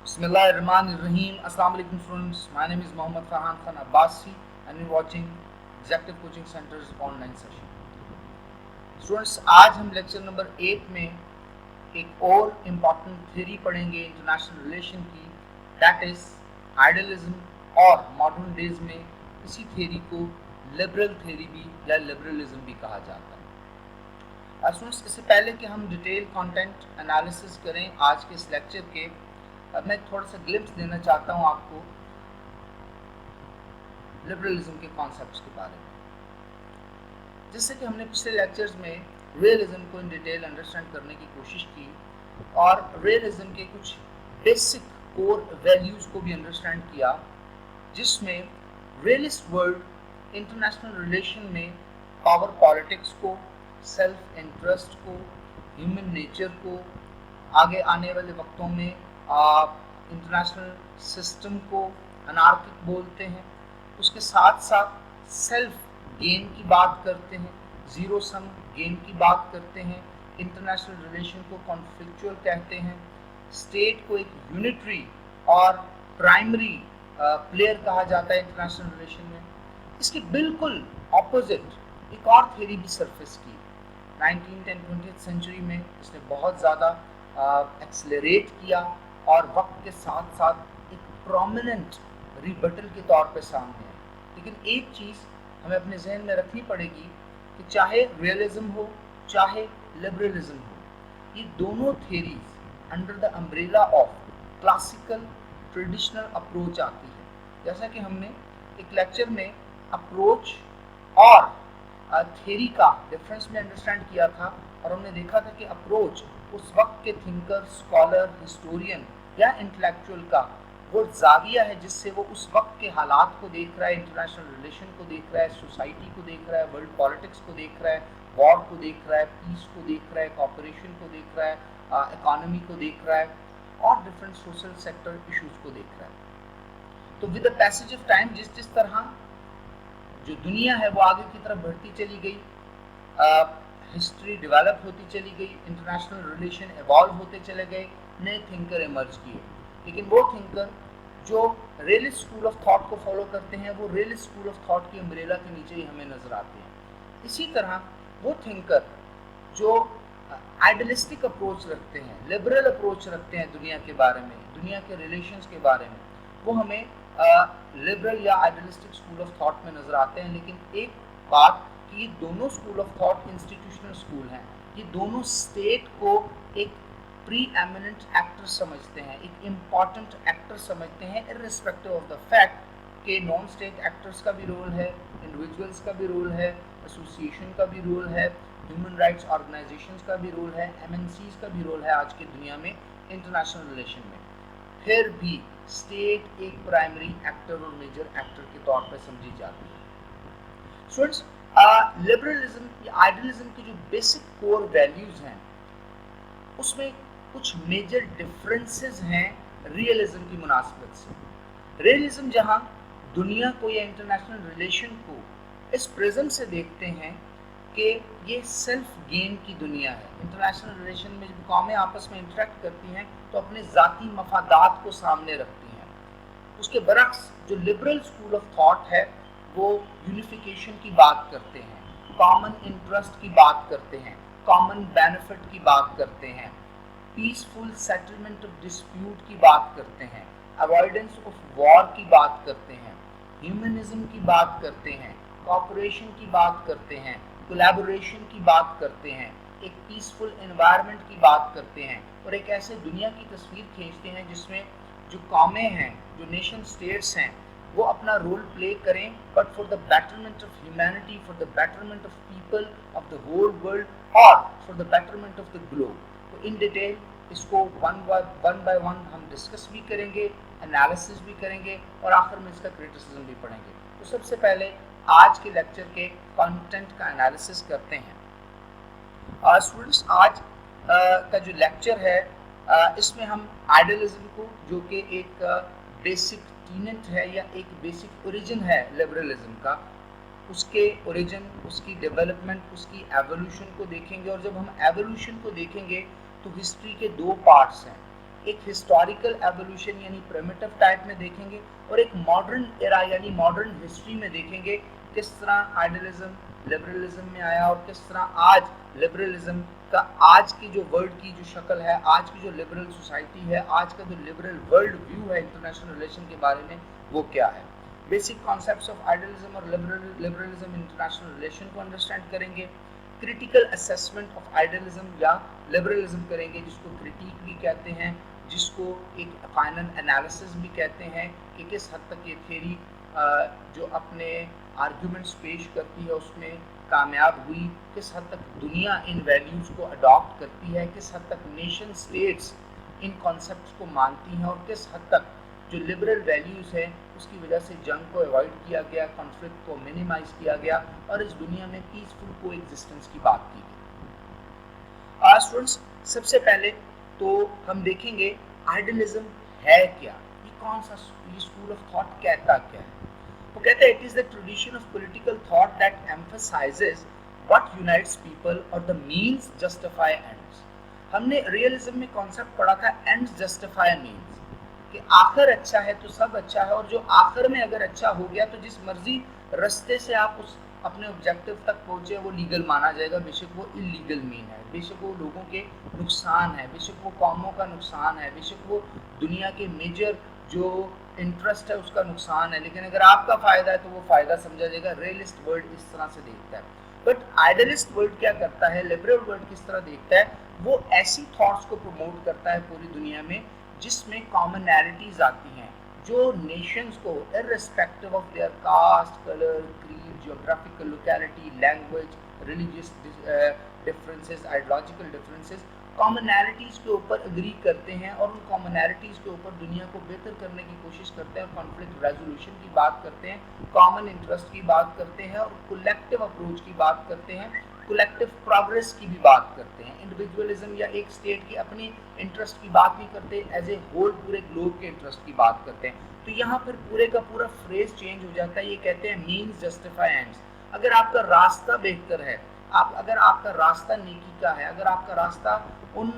Bismillahirrahmanirrahim. Assalamu alaikum students. My name is Mohammad Farhan Khan Abbasi and you're watching Executive Coaching Center's online session. Students, आज हम lecture number 8 में एक और important theory पढ़ेंगे international relation की, that is idealism, और modern days में इसी थ्योरी को लिबरल थ्योरी भी या लिबरलिज्म भी कहा जाता है। स्टूडेंट्स, इससे पहले कि हम डिटेल कंटेंट एनालिसिस करें आज के इस लेक्चर के, मैं थोड़ा सा ग्लिम्स देना चाहता हूं आपको लिबरलिज्म के कॉन्सेप्ट्स के बारे में। जैसे कि हमने पिछले लेक्चर्स में रियलिज्म को इन डिटेल अंडरस्टैंड करने की कोशिश की और रियलिज्म के कुछ बेसिक कोर वैल्यूज़ को भी अंडरस्टैंड किया, जिसमें रियलिस्ट वर्ल्ड इंटरनेशनल रिलेशन में पावर पॉलिटिक्स को, सेल्फ इंटरेस्ट को, ह्यूमन नेचर को, आगे आने वाले वक्तों में इंटरनेशनल सिस्टम को अनार्किक बोलते हैं। उसके साथ साथ सेल्फ गेन की बात करते हैं, ज़ीरो सम गेन की बात करते हैं, इंटरनेशनल रिलेशन को कॉन्फ्लिक्चुअल कहते हैं, स्टेट को एक यूनिटरी और प्राइमरी प्लेयर कहा जाता है इंटरनेशनल रिलेशन में। इसके बिल्कुल ऑपोजिट एक और थ्योरी भी सरफेस की 19th and 20th सेंचुरी में। इसने बहुत ज़्यादा एक्सेलरेट किया और वक्त के साथ साथ एक प्रोमिनेंट रिबटल के तौर पे सामने है। लेकिन एक चीज़ हमें अपने जहन में रखनी पड़ेगी कि चाहे रियलिज्म हो चाहे लिबरलिज्म हो, ये दोनों theories under the umbrella of classical traditional approach आती है। जैसा कि हमने एक लेक्चर में अप्रोच और थ्योरी का डिफरेंस में अंडरस्टैंड किया था, और हमने देखा था कि अप्रोच उस वक्त के थिंकर, स्कॉलर, हिस्टोरियन या इंटेलेक्चुअल का वो जाविया है जिससे वो उस वक्त के हालात को देख रहा है, इंटरनेशनल रिलेशन को देख रहा है, सोसाइटी को देख रहा है, वर्ल्ड पॉलिटिक्स को देख रहा है, वॉर को देख रहा है, पीस को देख रहा है, कॉपरेशन को देख रहा है, इकोनॉमी को देख रहा है और डिफरेंट सोशल सेक्टर इश्यूज को देख रहा है। तो with the passage of time जिस तरह जो दुनिया है वो आगे की तरफ बढ़ती चली गई, हिस्ट्री डेवलप होती चली गई, इंटरनेशनल रिलेशन इवॉल्व होते चले गए, नए थिंकर इमर्ज किए। लेकिन वो थिंकर जो रियलिस्ट स्कूल ऑफ थॉट को फॉलो करते हैं वो रियलिस्ट स्कूल ऑफ थॉट की अम्ब्रेला के नीचे ही हमें नजर आते हैं। इसी तरह वो थिंकर जो आइडियलिस्टिक अप्रोच रखते हैं, लिबरल अप्रोच रखते हैं दुनिया के बारे में, दुनिया के रिलेशंस के बारे में, वो हमें लिबरल या आइडियलिस्टिक स्कूल ऑफ थॉट में नजर आते हैं। लेकिन एक बात कि ये दोनों school of thought institutional school हैं, ये दोनों स्टेट को एक प्री एमिनेंट एक्टर समझते हैं, एक इम्पॉर्टेंट एक्टर समझते हैं, इर्रिस्पेक्टिव ऑफ द फैक्ट कि नॉन स्टेट एक्टर्स का भी रोल है, इंडिविजुअल्स का भी रोल है, एसोसिएशन का भी रोल है, ह्यूमन राइट्स ऑर्गेनाइजेशंस का भी रोल है, एमएनसीज का भी रोल है आज की दुनिया में इंटरनेशनल रिलेशन में। फिर भी स्टेट एक प्राइमरी एक्टर और मेजर एक्टर के तौर पर समझी जाती है। स्टूडेंट्स, लिबरलिज्म या आइडियलिज्म की जो बेसिक कोर वैल्यूज हैं उसमें कुछ मेजर डिफरेंसेस हैं रियलिज्म की मुनासबत से। रियलिज्म जहां दुनिया को या इंटरनेशनल रिलेशन को इस प्रिज्म से देखते हैं कि ये सेल्फ गेन की दुनिया है। इंटरनेशनल रिलेशन में जब कौमें आपस में इंटरेक्ट करती हैं तो अपने ज़ाती मफादात को सामने रखती हैं। उसके बरक्स जो लिबरल स्कूल ऑफ थॉट है वो यूनिफिकेशन की बात करते हैं, कॉमन इंटरेस्ट की बात करते हैं, कॉमन बेनिफिट की बात करते हैं, पीसफुल सेटलमेंट ऑफ डिस्प्यूट की बात करते हैं, अवॉइडेंस ऑफ वॉर की बात करते हैं, ह्यूमनिज्म की बात करते हैं, कॉपरेशन की बात करते हैं, कोलैबोरेशन की बात करते हैं, एक पीसफुल एनवायरनमेंट की बात करते हैं, और एक ऐसे दुनिया की तस्वीर खींचते हैं जिसमें जो कौमें हैं, जो नेशन स्टेट्स हैं, वो अपना रोल प्ले करें but for the betterment of humanity, for the betterment of people of the whole world और for the betterment of the globe. तो इन डिटेल इसको वन बाय वन हम डिस्कस भी करेंगे, एनालिसिस भी करेंगे और आखिर में इसका क्रिटिसिज्म भी पढ़ेंगे। तो सबसे पहले आज के लेक्चर के कंटेंट का एनालिसिस करते हैं। स्टूडेंट्स, आज का जो लेक्चर है इसमें हम आइडियलिज्म को, जो कि एक बेसिक टीनेट है या एक बेसिक ओरिजिन है लिबरलिज्म का, उसके ओरिजिन, उसकी डेवलपमेंट, उसकी एवोल्यूशन को देखेंगे। और जब हम एवोल्यूशन को देखेंगे तो हिस्ट्री के दो पार्ट्स हैं। एक हिस्टोरिकल एवोल्यूशन यानी प्रिमिटिव टाइप में देखेंगे, और एक मॉडर्न एरा यानी मॉडर्न हिस्ट्री में देखेंगे किस तरह आइडियलिज्म लिबरलिज्म में आया और किस तरह आज लिबरलिज्म का आज की जो वर्ल्ड की जो शक्ल है, आज की जो लिबरल सोसाइटी है, आज का जो लिबरल वर्ल्ड व्यू है इंटरनेशनल रिलेशन के बारे में, वो क्या है। बेसिक कॉन्सेप्ट्स ऑफ आइडियलिज्म और लिबरलिज्म इंटरनेशनल रिलेशन को अंडरस्टैंड करेंगे। क्रिटिकल असेसमेंट ऑफ आइडियलिज्म या लिबरलिज्म करेंगे, जिसको क्रिटिक भी कहते हैं, जिसको एक फाइनल एनालिसिस भी कहते हैं कि किस हद तक ये थ्योरी जो अपने आर्ग्यूमेंट्स पेश करती है उसमें कामयाब हुई, किस हद तक दुनिया इन वैल्यूज़ को अडॉप्ट करती है, किस हद तक नेशन स्टेट्स इन कॉन्सेप्ट्स को मानती हैं, और किस हद तक जो लिबरल वैल्यूज़ है उसकी वजह से जंग को अवॉइड किया गया, कॉन्फ्लिक्ट को मिनिमाइज किया गया और इस दुनिया में पीसफुल को एग्जिस्टेंस की बात की गई। स्टूडेंट्स, सबसे पहले तो हम देखेंगे आइडियलिज्म है क्या, ये कौन सा ये स्कूल ऑफ थॉट कहता क्या है। वो कहते हैं it is the tradition of political thought that emphasises what unites people और द मीन्स जस्टिफाई एंड्स। हमने रियलिज्म में कॉन्सेप्ट पढ़ा था एंड्स जस्टिफाई मीन्स, कि आखिर अच्छा है तो सब अच्छा है, और जो आखिर में अगर अच्छा हो गया तो जिस मर्जी रास्ते से आप उस अपने ऑब्जेक्टिव तक पहुंचे वो लीगल माना जाएगा, बेशक वो इलीगल मीन है, बेशक वो लोगों के नुकसान है, बेशक वो कौमों का नुकसान है, बेशक वो दुनिया के मेजर जो इंटरेस्ट है उसका नुकसान है, लेकिन अगर आपका फायदा है तो वो फायदा समझा जाएगा। रियलिस्ट वर्ल्ड इस तरह से देखता है, बट आइडियलिस्ट वर्ल्ड क्या करता है, लिबरल वर्ल्ड किस तरह देखता है, वो ऐसी थॉट्स को प्रमोट करता है पूरी दुनिया में जिसमें कॉमनैलिटीज आती हैं, जो नेशंस को irrespective of their caste, colour, creed, geographical locality, language, religious differences, ideological differences, commonalities के ऊपर एग्री करते हैं और उन कॉमनैलिटीज के ऊपर दुनिया को बेहतर करने की कोशिश करते हैं, कॉन्फ्लिक्ट रेजोल्यूशन की बात करते हैं, कॉमन इंटरेस्ट की बात करते हैं और कलेक्टिव अप्रोच की बात करते हैं, कलेक्टिव प्रोग्रेस की भी बात करते हैं। इंडिविजुअलिज्म या एक स्टेट की अपनी इंटरेस्ट की बात नहीं करते, एज ए होल पूरे ग्लोब के इंटरेस्ट की बात करते हैं। तो यहाँ पर पूरे का पूरा फ्रेज चेंज हो जाता है, ये कहते हैं मीन्स जस्टिफाई एंड्स। अगर आपका रास्ता बेहतर है, अगर आपका रास्ता नेकी का है, अगर आपका रास्ता उन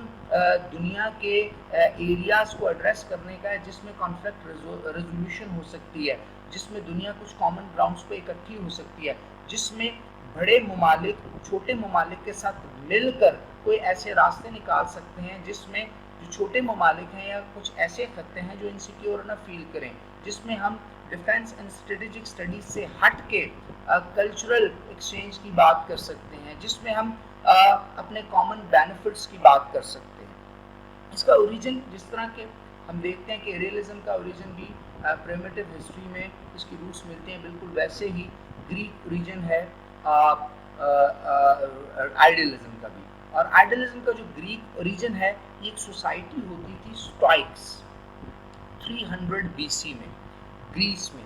दुनिया के एरियाज को एड्रेस करने का है जिसमें कॉन्फ्लिक्ट रेजोल्यूशन हो सकती है, जिसमें दुनिया कुछ कॉमन ग्राउंड्स पे इकट्ठी हो सकती है, जिसमें बड़े ममालिक छोटे ममालिक के साथ मिलकर कोई ऐसे रास्ते निकाल सकते हैं जिसमें जो छोटे ममालिक हैं या कुछ ऐसे खत्ते हैं जो इनसिक्योर ना फील करें, जिसमें हम डिफेंस एंड स्ट्रेटेजिक स्टडीज से हट के कल्चरल एक्सचेंज की बात कर सकते हैं, जिसमें हम अपने कॉमन बेनिफिट्स की बात कर सकते हैं। इसका ओरिजिन जिस तरह के हम देखते हैं कि रियलिज्म का ओरिजिन भी प्रिमिटिव हिस्ट्री में इसकी रूट्स मिलते हैं, बिल्कुल वैसे ही ग्रीक ओरिजिन है आइडियलिज्म का भी। और आइडियलिज्म का जो ग्रीक ओरिजिन है, ये एक सोसाइटी होती थी स्टोइक्स 300 BC में ग्रीस में,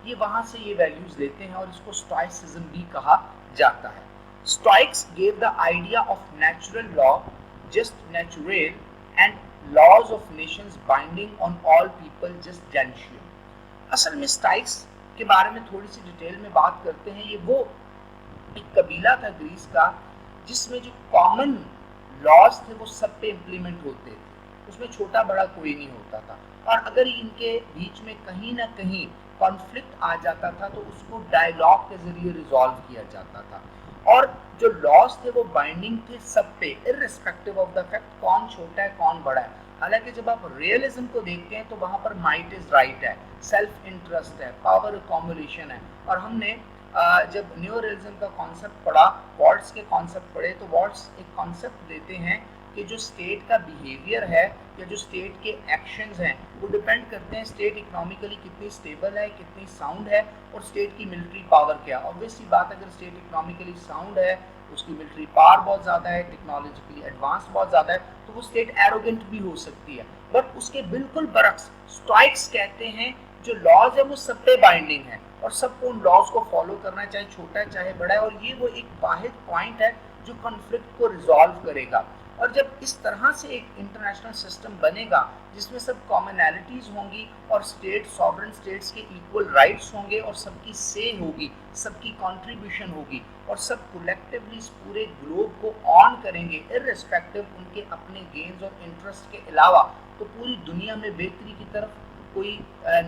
ये वहाँ से ये वैल्यूज लेते हैं और इसको स्टोइसिज्म भी कहा जाता है। Stoics gave the idea of natural law, just natural and laws of nations binding on all people just gentium. असल में स्टोइक्स के बारे में थोड़ी सी डिटेल में बात करते हैं। ये वो एक कबीला था ग्रीस का जिसमें जो कॉमन लॉज थे वो सब पे इम्प्लीमेंट होते थे, उसमें छोटा बड़ा कोई नहीं होता था, और अगर इनके बीच में कहीं ना कहीं कॉन्फ्लिक्ट आ जाता था तो उसको डायलॉग के जरिए रिजॉल्व किया जाता था, और जो लॉज थे वो बाइंडिंग थे सब पे, इररिस्पेक्टिव ऑफ द फैक्ट कौन छोटा है कौन बड़ा है। हालांकि जब आप रियलिज्म को देखते हैं तो वहाँ पर माइट इज राइट है, सेल्फ इंटरेस्ट है, पावर अकोमोडेशन है, और हमने जब न्यू रियलिज्म का कॉन्सेप्ट पढ़ा, वॉल्ट्स के कॉन्सेप्ट पढ़े, तो वॉल्ट्स एक कॉन्सेप्ट देते हैं कि जो स्टेट का बिहेवियर है या जो स्टेट के एक्शंस हैं वो डिपेंड करते हैं स्टेट इकोनॉमिकली कितनी स्टेबल है, कितनी साउंड है, और स्टेट की मिलिट्री पावर क्या है। ऑब्वियसली बात, अगर स्टेट इकोनॉमिकली साउंड है, उसकी मिलिट्री पावर बहुत ज़्यादा है, टेक्नोलॉजिकली एडवांस बहुत ज़्यादा है, तो वो स्टेट एरोगेंट भी हो सकती है। बट उसके बिल्कुल बरक्स स्टोइक्स कहते हैं जो लॉज है वो सब पे बाइंडिंग है और सबको उन लॉज को फॉलो करना है, चाहे छोटा है चाहे बड़ा है, और ये वो एक वाहिद पॉइंट है जो कॉन्फ्लिक्ट को रिजॉल्व करेगा। اور جب اس طرح سے ایک انٹرنیشنل سسٹم بنے گا جس میں سب کامنالٹیز ہوں گی اور سورن اسٹیٹس کے ایکول رائٹس ہوں گے اور سب کی سے ہوگی، سب کی کنٹریبیوشن ہوگی اور سب کولیکٹیولی اس پورے گلوب کو آن کریں گے ارریسپیکٹو ان کے اپنے گینز اور انٹرسٹ کے علاوہ، تو پوری دنیا میں بہتری کی طرف کوئی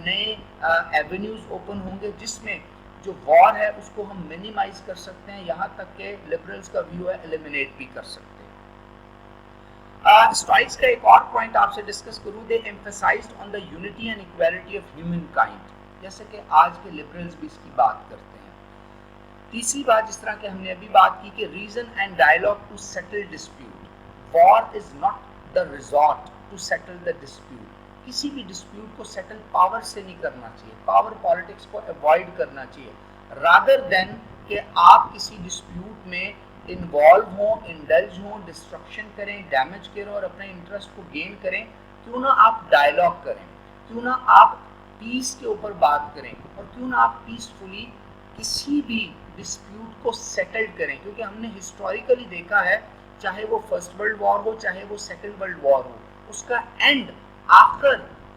نئے ایونیوز اوپن ہوں گے جس میں جو وار ہے اس کو ہم منیمائز کر سکتے ہیں، یہاں تک کہ لبرلز کا ویو ہے ایلیمینیٹ بھی کر سکتے ہیں۔ اسٹائکس کا ایک اور پوائنٹ آپ سے ڈسکس کروں، they emphasized on the unity and equality of humankind, جیسے کہ آج کے لبرلز بھی اس کی بات کرتے ہیں۔ تیسری بات جس طرح کہ ہم نے ابھی بات کی کہ reason and dialogue to settle dispute, war is not the resort to settle the dispute, کسی بھی ڈسپیوٹ کو سیٹل پاور سے نہیں کرنا چاہیے، پاور پالیٹکس کو اوائڈ کرنا چاہیے، رادر دین کہ آپ کسی ڈسپیوٹ میں انوالو ہوں، انڈلج ہوں، ڈسٹرکشن کریں، ڈیمیج کریں اور اپنے انٹرسٹ کو گین کریں، کیوں نہ آپ ڈائلاگ کریں، کیوں نہ آپ پیس کے اوپر بات کریں اور کیوں نہ آپ پیسفلی کسی بھی ڈسپیوٹ کو سیٹل کریں، کیونکہ ہم نے ہسٹوریکلی دیکھا ہے چاہے وہ فرسٹ ورلڈ وار ہو چاہے وہ سیکنڈ ورلڈ وار ہو، اس کا اینڈ آخر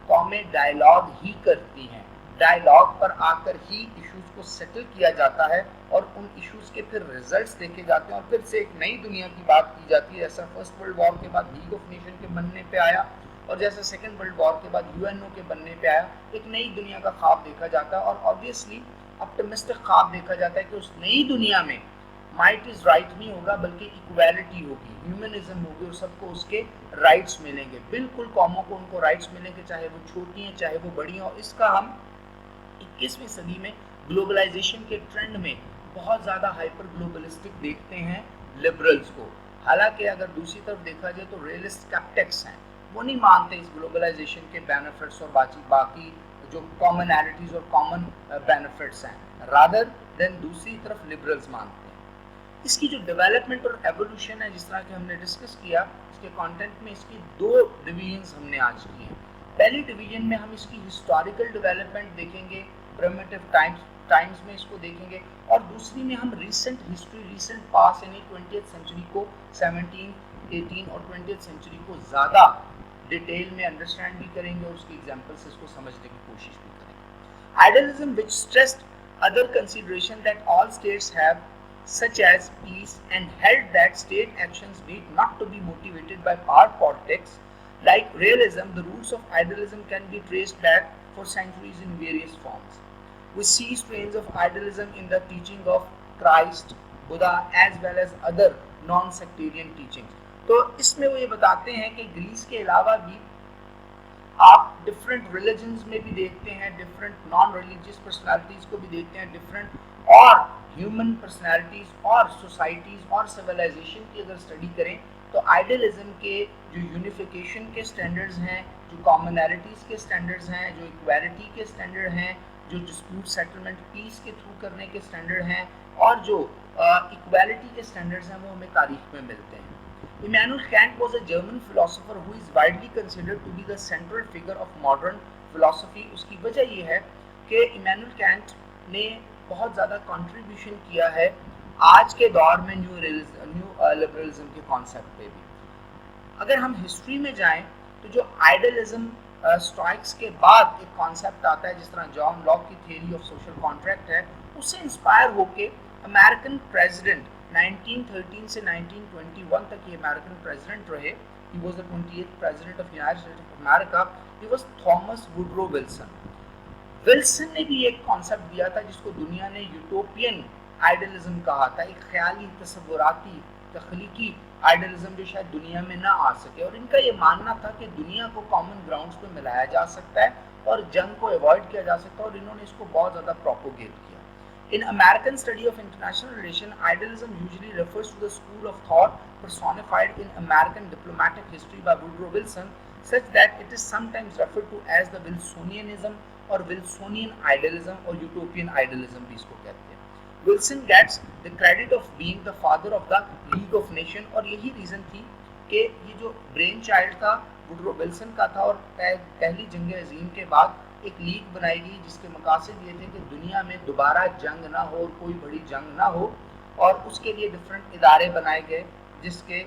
قومیں ڈائلاگ ہی کرتی ہیں، ڈائلاگ پر آ کر ہی ایشوز کو سیٹل کیا جاتا ہے اور ان ایشوز کے پھر ریزلٹس دیکھے جاتے ہیں اور پھر سے ایک نئی دنیا کی بات کی جاتی ہے، جیسا فرسٹ ورلڈ وار کے بعد لیگ آف نیشن کے بننے پہ آیا اور جیسا سیکنڈ ورلڈ وار کے بعد UN کے بننے پہ آیا، ایک نئی دنیا کا خواب دیکھا جاتا ہے اور آبویسلی اپٹمسٹک خواب دیکھا جاتا ہے کہ اس نئی دنیا میں مائٹ از رائٹ نہیں ہوگا بلکہ ایکویلٹی ہوگی، ہیومنزم ہوگی اور سب کو اس کے رائٹس ملیں گے، بالکل قوموں کو ان کو رائٹس ملیں گے چاہے وہ چھوٹی ہیں چاہے وہ بڑی ہیں، اور اس کا ہم 21ویں صدی میں گلوبلائزیشن کے ٹرینڈ میں بہت زیادہ ہائپر گلوبلسٹک دیکھتے ہیں لبرلز کو، حالانکہ اگر دوسری طرف دیکھا جائے تو ریئلسٹ اسکیپٹکس ہیں، وہ نہیں مانتے اس گلوبلائزیشن کے بینیفٹس اور باقی جو کامنالٹیز اور کامن بینیفٹس ہیں، رادر دین دوسری طرف لبرلز مانتے ہیں۔ اس کی جو ڈیولپمنٹ اور ایوولوشن ہے جس طرح کہ ہم نے ڈسکس کیا اس کے کانٹینٹ میں، اس کی دو ڈویژنز ہم نے آج کی ہیں۔ پہلی ڈویژن میں ہم اس کی ہسٹوریکل ڈیولپمنٹ دیکھیں گے، پریمیٹیو ٹائمز میں اس کو دیکھیں گے، اور دوسری میں ہم ریسنٹ ہسٹری، ریسنٹ پاس یعنی 20th سینچری کو، 17 18 اور 20th سینچری کو زیادہ ڈیٹیل میں انڈرسٹینڈ بھی کریں گے اور اس کی ایگزامپل سے اس کو سمجھنے کی کوشش بھی کریں گے۔ Idealism which stressed other consideration that all states have such as peace and held that state actions need not to be motivated by power politics. Like realism, the roots of idealism can be traced back for centuries in various forms. We see strains of idealism in the teaching of Christ, Buddha, as well as other non-sectarian teachings. تو اس میں وہ یہ بتاتے ہیں کہ grease کے علاوہ بھی آپ ڈفرینٹ ریلیجنز میں بھی دیکھتے ہیں، ڈفرینٹ نان ریلیجیس پرسنالٹیز کو بھی دیکھتے ہیں، ڈفرینٹ اور ہیومن پرسنالٹیز اور سوسائٹیز اور سویلائزیشن کی اگر اسٹڈی کریں تو آئیڈیلزم کے جو یونیفیکیشن کے سٹینڈرڈز ہیں، جو کامنالٹیز کے سٹینڈرڈز ہیں، جو ایکویلٹی کے سٹینڈرڈ ہیں، جو ڈسپیوٹ سیٹلمنٹ پیس کے تھرو کرنے کے سٹینڈرڈ ہیں اور جو ایکویلٹی کے سٹینڈرڈز ہیں وہ ہمیں تاریخ میں ملتے ہیں۔ Immanuel Kant was a German philosopher who is widely considered to be the central figure of modern philosophy. اس کی وجہ یہ ہے کہ ایمینول کینٹ نے بہت زیادہ کنٹریبیوشن کیا ہے آج کے دور میں نیو لبرلزم کے کانسیپٹ پہ بھی۔ اگر ہم ہسٹری میں جائیں تو جو آئیڈیلزم اسٹائکس کے بعد ایک کانسیپٹ آتا ہے جس طرح جان لاک کی تھیوری آف سوشل کانٹریکٹ ہے، اس سے انسپائر ہو کے امریکن پریزیڈنٹ 1913 سے 1921 تک یہ امریکن پریزیڈنٹ رہے، he was the 28th president of United States of America, he was Thomas Woodrow Wilson۔ Wilson نے بھی ایک کانسیپٹ دیا تھا جس کو دنیا نے یوٹوپین آئیڈیلزم کہا تھا، ایک خیالی تصوراتی تخلیقی آئیڈیلزم جو شاید دنیا میں نہ آ سکے، اور ان کا یہ ماننا تھا کہ دنیا کو کامن گراؤنڈز پہ ملایا جا سکتا ہے اور جنگ کو ایوائڈ کیا جا سکتا ہے، اور انہوں نے اس کو بہت زیادہ پروپوگیٹ کیا۔ In American study of international relations, idealism usually refers to the school of thought personified in American diplomatic history by Woodrow Wilson, such that it is sometimes referred to as the Wilsonianism or Wilsonian idealism or utopian idealism بھی اس کو کہتے ہیں۔ Wilson gets the credit of being the father of the League of Nations، اور یہی reason تھی کہ یہ جو برین چائلڈ تھا وڈرو ولسن کا تھا، اور پہلی جنگ عظیم کے بعد ایک لیگ بنائی گئی جس کے مقاصد یہ تھے کہ دنیا میں دوبارہ جنگ نہ ہو اور کوئی بڑی جنگ نہ ہو، اور اس کے لیے ڈفرینٹ ادارے بنائے گئے جس کے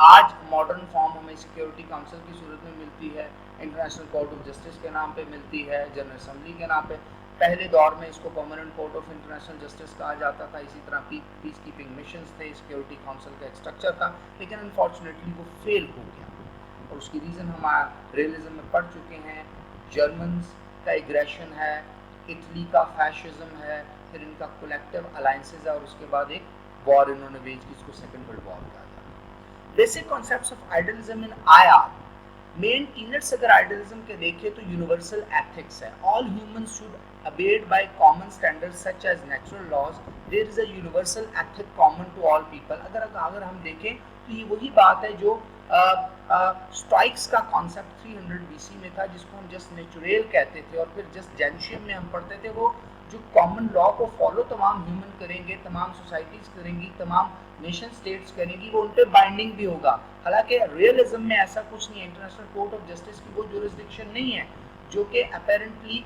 आज मॉडर्न फॉर्म हमें सिक्योरिटी काउंसिल की सूरत में मिलती है, इंटरनेशनल कोर्ट ऑफ जस्टिस के नाम पे मिलती है, जनरल असेंबली के नाम पे। पहले दौर में इसको permanent court of international justice कहा जाता था। इसी तरह पीस कीपिंग मिशंस थे, सिक्योरिटी काउंसिल का एक स्ट्रक्चर था, लेकिन अनफॉर्चुनेटली वो फेल हो गया। और उसकी रीज़न हम रियलिज्म में पढ़ चुके हैं। जर्मन्स का एग्रेशन है, इटली का फैशिज्म है, फिर इनका कलेक्टिव अलायंसेज है, और उसके बाद एक वॉर इन्होंने वेज की, इसको सेकेंड वर्ल्ड वॉर कहा जाता है। Basic concepts of idealism in IR, main tenets अगर आइडियलिज्म के देखें तो यूनिवर्सल एथिक्स है। All humans should abide by common standards such as natural laws. There is a universal ethic common to all people. अगर हम देखें तो ये वही बात है जो स्टोइक्स का कॉन्सेप्ट 300 BC में था, जिसको हम जस्ट नेचुरल कहते थे, और फिर जस्ट जेनिशियम में हम पढ़ते थे वो जो कॉमन लॉ को फॉलो तमाम ह्यूमन करेंगे, तमाम सोसाइटीज करेंगी, तमाम नेशन स्टेट्स करेंगी, वो उन पे बाइंडिंग भी होगा। हालांकि रियलिज्म में ऐसा कुछ नहीं है। इंटरनेशनल कोर्ट ऑफ जस्टिस की वो ज्यूरिसडिक्शन नहीं है जो कि अपेरेंटली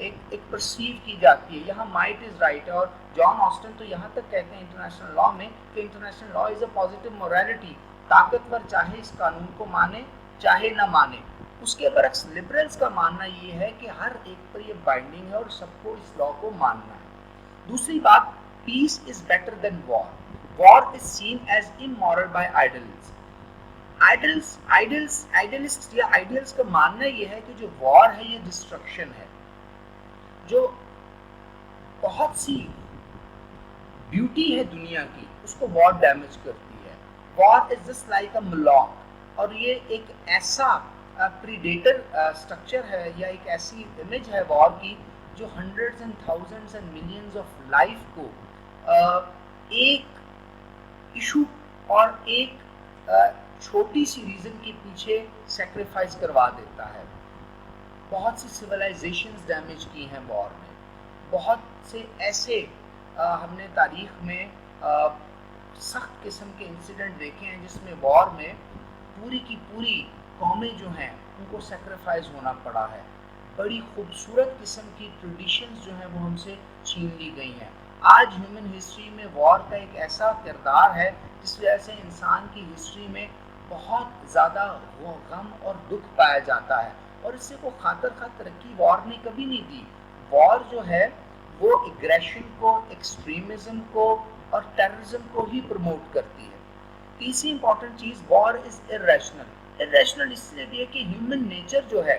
एक परसीव की जाती है। यहाँ माइट इज राइट है, और जॉन ऑस्टन तो यहाँ तक कहते हैं इंटरनेशनल लॉ में कि international law is a positive morality, ताकतवर चाहे इस कानून को माने चाहे ना माने। उसके बरक्स लिबरल्स का मानना ये है कि हर एक पर ये बाइंडिंग है और सबको इस लॉ को मानना है। दूसरी बात, peace is better than war. War is seen as immoral by idols. Idealist या आइडियल्स का मानना ये है कि जो वॉर है ये डिस्ट्रक्शन है, जो बहुत सी ब्यूटी है दुनिया की उसको वॉर डैमेज करती है। War is just like a Moloch, और ये एक ऐसा प्रीडेटर स्ट्रक्चर है या एक ऐसी इमेज है वॉर की जो hundreds and thousands and millions of life को एक इशू और एक छोटी सी रीजन के पीछे सेक्रीफाइस करवा देता है। बहुत सी सिविलाइजेशंस डैमेज की हैं वॉर में। बहुत से ऐसे हमने तारीख में सख्त किस्म के इंसिडेंट देखे हैं जिसमें वॉर में पूरी की पूरी कौमें जो हैं उनको सेक्रीफाइस होना पड़ा है। बड़ी खूबसूरत किस्म की ट्रेडिशंस जो हैं वो हमसे छीन ली गई हैं। आज ह्यूमन हिस्ट्री में वॉर का एक ऐसा किरदार है जिस वजह से इंसान की हिस्ट्री में बहुत ज़्यादा गम और दुख पाया जाता है, और इससे को खातर खा तरक्की वॉर ने कभी नहीं दी। वॉर जो है वो एग्रेशन को, एक्सट्रीमिज्म को और टेररिज्म को ही प्रमोट करती है। तीसरी important cheese, war is irrational. Irrational इसलिए भी है कि ह्यूमन नेचर जो है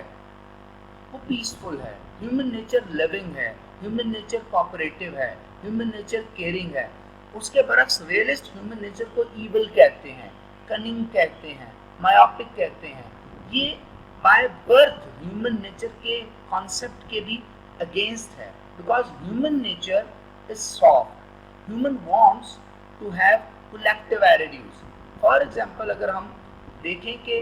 वो पीसफुल है, ह्यूमन नेचर लिविंग है, ह्यूमन नेचर कोऑपरेटिव है, ह्यूमन नेचर केयरिंग है। उसके बरक्स रियलिस्ट ह्यूमन नेचर को ईविल कहते हैं, कनिंग कहते हैं, मायोपिक कहते हैं। ये बाय बर्थ ह्यूमन नेचर के कॉन्सेप्ट के भी अगेंस्ट है, because human nature is soft. Human wants to have collective attitudes. For example अगर हम देखें कि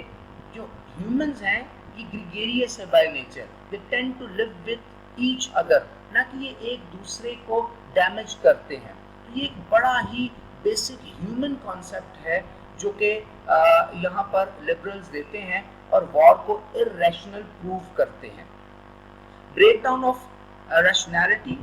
जो ह्यूमंस हैं ये ग्रीगेरियस है by nature, they tend to live with each other, ना कि ये एक दूसरे को डैमेज करते हैं। ये एक बड़ा ही बेसिक ह्यूमन कॉन्सेप्ट है जो कि यहाँ पर लिबरल्स देते हैं और वॉर को इर्रेशनल प्रूव करते हैं। Breakdown of rationality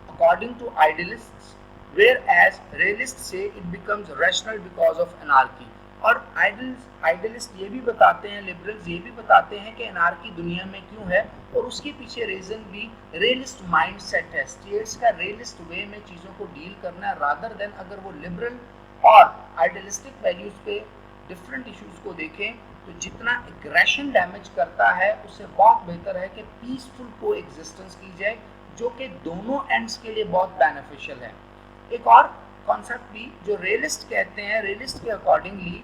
according to idealists, whereas realists say it becomes rational because of anarchy। और आइडियलिस्ट ये भी बताते हैं, लिबरल्स ये भी बताते हैं कि एनार्की दुनिया में क्यों है, और उसके पीछे रीजन भी रियलिस्ट माइंड सेट है। स्टेट्स का रियलिस्ट वे में चीज़ों को डील करना है, रादर देन अगर वो लिबरल और आइडियलिस्टिक वैल्यूज पे डिफरेंट इश्यूज को देखें तो जितना एग्रेशन डैमेज करता है उससे बहुत बेहतर है कि पीसफुल को एग्जिस्टेंस की जाए, जो कि दोनों एंड्स के लिए बहुत बेनिफिशियल है। एक और कॉन्सेप्ट भी जो रियलिस्ट कहते हैं, रियलिस्ट के अकॉर्डिंगली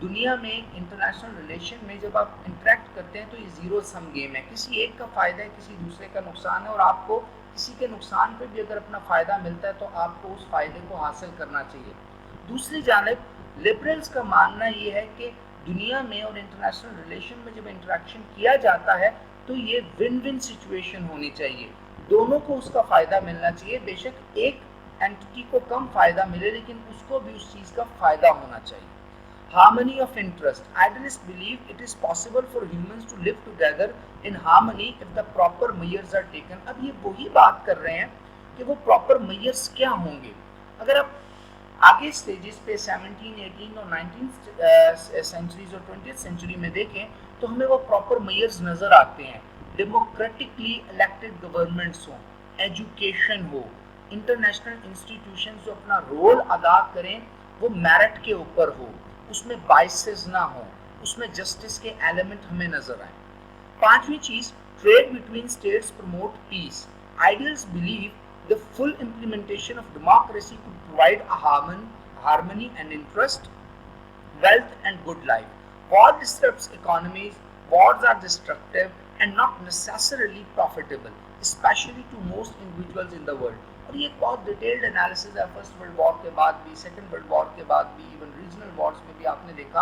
दुनिया में इंटरनेशनल रिलेशन में जब आप इंटरेक्ट करते हैं तो ये जीरो सम गेम है। किसी एक का फ़ायदा है, किसी दूसरे का नुकसान है, और आपको किसी के नुकसान पे भी अगर अपना फ़ायदा मिलता है तो आपको उस फ़ायदे को हासिल करना चाहिए। दूसरी जानिब लिबरल्स का मानना ये है कि दुनिया में और इंटरनेशनल रिलेशन में जब इंटरेक्शन किया जाता है तो ये विन विन सिचुएशन होनी चाहिए, दोनों को उसका फ़ायदा मिलना चाहिए। बेशक एक एंटिटी को कम फ़ायदा मिले लेकिन उसको भी उस चीज़ का फ़ायदा होना चाहिए। Harmony of interest. Idealists believe it is possible for humans to live together in harmony if the proper measures are taken। अब ये वही बात कर रहे हैं कि वो proper measures क्या होंगे। अगर आप आगे स्टेजेस पे 17, 18 और 19 सेंचुरीज और 20th सेंचुरी में देखें तो हमें वो प्रॉपर मेयर्स नजर आते हैं, डेमोक्रेटिकली इलेक्टेड गवर्नमेंट्स हो, एजुकेशन हो, इंटरनेशनल इंस्टीट्यूशंस जो अपना रोल अदा करें वो मेरिट के ऊपर हो, उसमें बाइसेस ना हो, उसमें जस्टिस के एलिमेंट हमें नजर आए। पांचवी चीज, trade between states promote peace. Ideals believe the full implementation of democracy could provide a harmony and interest, wealth and good life. War disrupts economies, wars are destructive and not necessarily profitable, especially to most individuals in the world. और ये एक बहुत detailed analysis है first world war के बाद भी, second world war के बाद भी, इवन रीजनल वॉर्स में भी आपने देखा,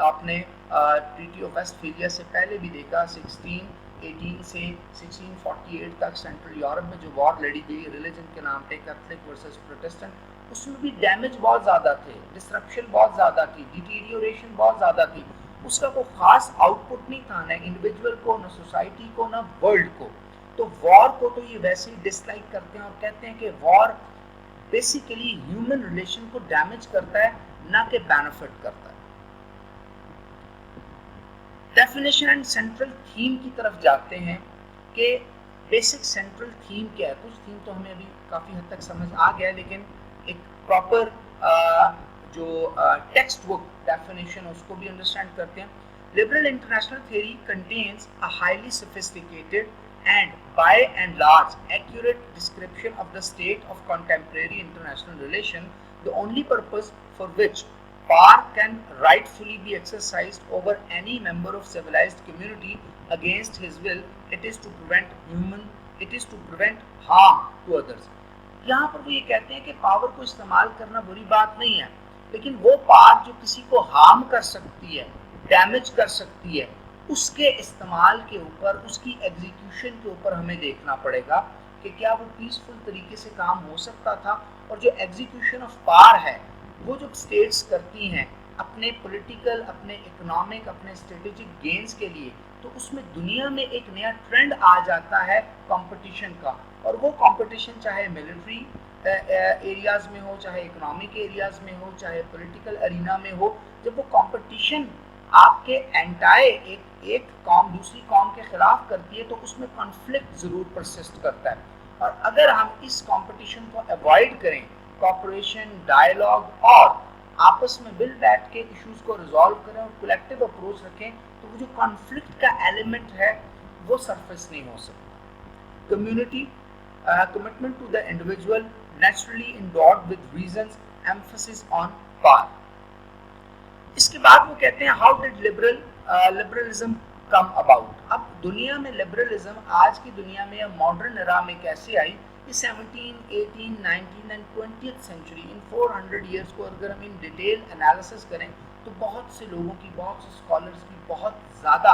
आपने ट्रीटी ऑफ वेस्टफेलिया से पहले भी देखा, 1618 से 1648 तक सेंट्रल यूरोप में जो वॉर लड़ी गई रिलीजन के नाम पे, कैथोलिक वर्सेस प्रोटेस्टेंट, उसमें भी डैमेज बहुत ज़्यादा थे, डिस्ट्रप्शन बहुत ज़्यादा थी, डिटीरियोरेशन बहुत ज़्यादा थी, उसका कोई खास आउटपुट नहीं था, ना इंडिविजुअल को, ना सोसाइटी को, ना वर्ल्ड को। तो वॉर को तो ये वैसे ही डिसलाइक करते हैं और कहते हैं कि वॉर बेसिकली ह्यूमन रिलेशन को डैमेज करता है, ना कि बेनिफिट करता है। डेफिनेशन एंड सेंट्रल थीम की तरफ जाते हैं कि बेसिक सेंट्रल थीम क्या है। कुछ थीम तो हमें अभी काफ़ी हद तक समझ आ गया है, लेकिन एक प्रॉपर जो टेक्स्ट बुक डेफिनेशन उसको भी अंडरस्टैंड करते हैं। Liberal international theory contains a highly sophisticated and by and large accurate description of the state of contemporary international relation, the only purpose for which power can rightfully be exercised over any member of civilized community against his will, it is to prevent harm to others. यहाँ पर वो ये कहते हैं कि power को इस्तेमाल करना बुरी बात नहीं है, लेकिन वो पावर जो किसी को हार्म कर सकती है, डैमेज कर सकती है, उसके इस्तेमाल के ऊपर, उसकी एग्जीक्यूशन के ऊपर हमें देखना पड़ेगा कि क्या वो पीसफुल तरीके से काम हो सकता था। और जो एग्जीक्यूशन ऑफ पावर है वो जो स्टेट्स करती हैं अपने पॉलिटिकल, अपने इकोनॉमिक, अपने स्ट्रेटेजिक गेन्स के लिए, तो उसमें दुनिया में एक नया ट्रेंड आ जाता है कंपटीशन का। और वो कंपटीशन चाहे मिलिट्री एरियाज में हो, चाहे इकोनॉमिक एरियाज में हो, चाहे पॉलिटिकल अरीना में हो, जब वो कंपटीशन आपके एंटाई एक कौम दूसरी कौम के खिलाफ करती है तो उसमें कॉन्फ्लिक्ट जरूर परसिस्ट करता है। और अगर हम इस कंपटीशन को अवॉइड करें, कोऑपरेशन, डायलॉग और आपस में मिल बैठ के इश्यूज को रिजॉल्व करें और कलेक्टिव अप्रोच रखें, तो वो जो कॉन्फ्लिक्ट का एलिमेंट है वो सरफेस नहीं हो सकता। Community commitment to the individual naturally endowed with reasons, emphasis on power. इसके बाद वो कहते हैं how did liberalism come about. अब दुनिया में लिबरलिज्म आज की दुनिया में या मॉडर्न एरा में कैसे आई, ये 17, 18, 19 and 20th century, in 400 years को अगर हम इन डिटेल एनालिसिस करें तो बहुत से लोगों की, बहुत से स्कॉलर्स की बहुत ज़्यादा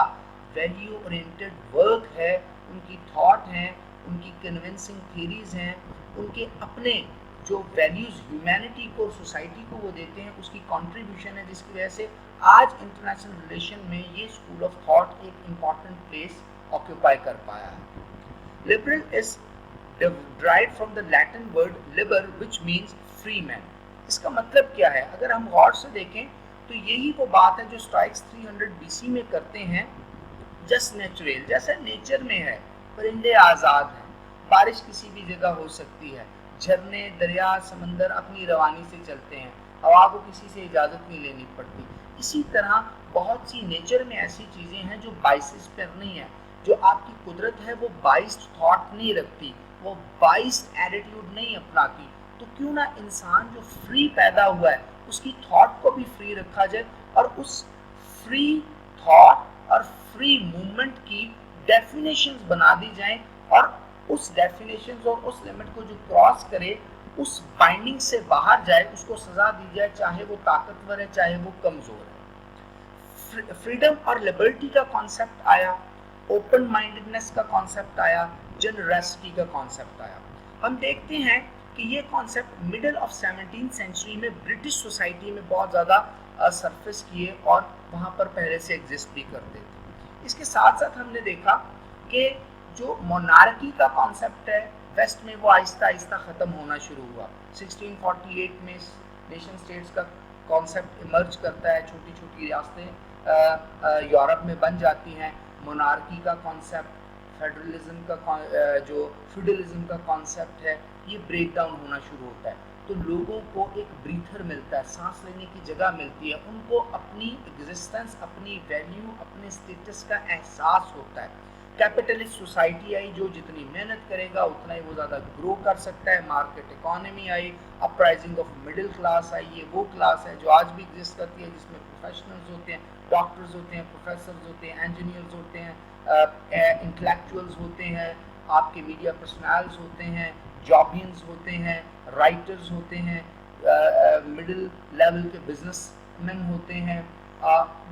वैल्यू ओरिएंटेड वर्क है, उनकी थॉट हैं, उनकी कन्विंसिंग थीरीज हैं, उनके अपने जो वैल्यूज ह्यूमैनिटी को, सोसाइटी को वो देते हैं, उसकी कंट्रीब्यूशन है, जिसकी वजह से आज इंटरनेशनल रिलेशन में ये स्कूल ऑफ थॉट एक इम्पॉर्टेंट प्लेस ऑक्यूपाई कर पाया है। Liberal is derived from the Latin word liber which means free man। इसका मतलब क्या है? अगर हम गौर से देखें तो यही वो बात है जो स्ट्राइक्स 300 BC में करते हैं, जस्ट नेचुरल, जैसा नेचर में है, परिंदे आज़ाद हैं, बारिश किसी भी जगह हो सकती है, झरने, दरिया, समंदर अपनी रवानी से चलते हैं, हवा को किसी से इजाज़त नहीं लेनी पड़ती। इसी तरह बहुत सी नेचर में ऐसी चीज़ें हैं जो बाइसेस पर नहीं है, जो आपकी कुदरत है वो बाइस्ड थॉट नहीं रखती, वो बाइस्ड एटीट्यूड नहीं अपनाती। तो क्यों ना इंसान जो फ्री पैदा हुआ है उसकी थॉट को भी फ्री रखा जाए और उस फ्री थॉट और फ्री मूवमेंट की डेफिनेशंस बना दी जाएं, और उस डेफिनेशंस और उस लिमिट को जो क्रॉस करे, उस बाइंडिंग से बाहर जाए, उसको सजा दी जाए, चाहे वो ताकतवर है चाहे वो कमजोर है। फ्रीडम और लिबर्टी का कॉन्सेप्ट आया, ओपन माइंडेडनेस का कॉन्सेप्ट आया, जनरसिटी का कॉन्सेप्ट आया। हम देखते हैं कि ये concept middle of 17th century में ब्रिटिश सोसाइटी में बहुत ज़्यादा सरफेस किए और वहाँ पर पहले से एग्जिस्ट भी करते थे। इसके साथ साथ हमने देखा कि जो मोनार्की का कॉन्सेप्ट है वेस्ट में वो आहिस्ता आहिस्ता ख़त्म होना शुरू हुआ। 1648 में نیشن اسٹیٹس کا کانسیپٹ ایمرج کرتا ہے, چھوٹی چھوٹی ریاستیں یورپ میں بن جاتی ہیں, مونارکی کا کانسیپٹ, فیڈرلزم کا جو فیوڈلزم کا کانسیپٹ ہے یہ بریک ڈاؤن ہونا شروع ہوتا ہے. تو لوگوں کو ایک بریتھر ملتا ہے, سانس لینے کی جگہ ملتی ہے, ان کو اپنی ایگزسٹنس, اپنی ویلیو, اپنے اسٹیٹس کا احساس ہوتا ہے. کیپٹلسٹ سوسائٹی آئی جو جتنی محنت کرے گا اتنا ہی وہ زیادہ گرو کر سکتا ہے. Market economy I, uprising of middle class آئی. یہ وہ کلاس ہے جو آج بھی ایگزسٹ کرتی ہے جس میں پروفیشنلز ہوتے ہیں, ڈاکٹرز ہوتے ہیں, پروفیسرز ہوتے ہیں, انجینئرز ہوتے ہیں, انٹلیکچوئلز ہوتے ہیں, آپ کے میڈیا پرسنالز ہوتے ہیں, جابینز ہوتے ہیں, رائٹرز ہوتے ہیں, مڈل لیول کے بزنس مین ہوتے ہیں,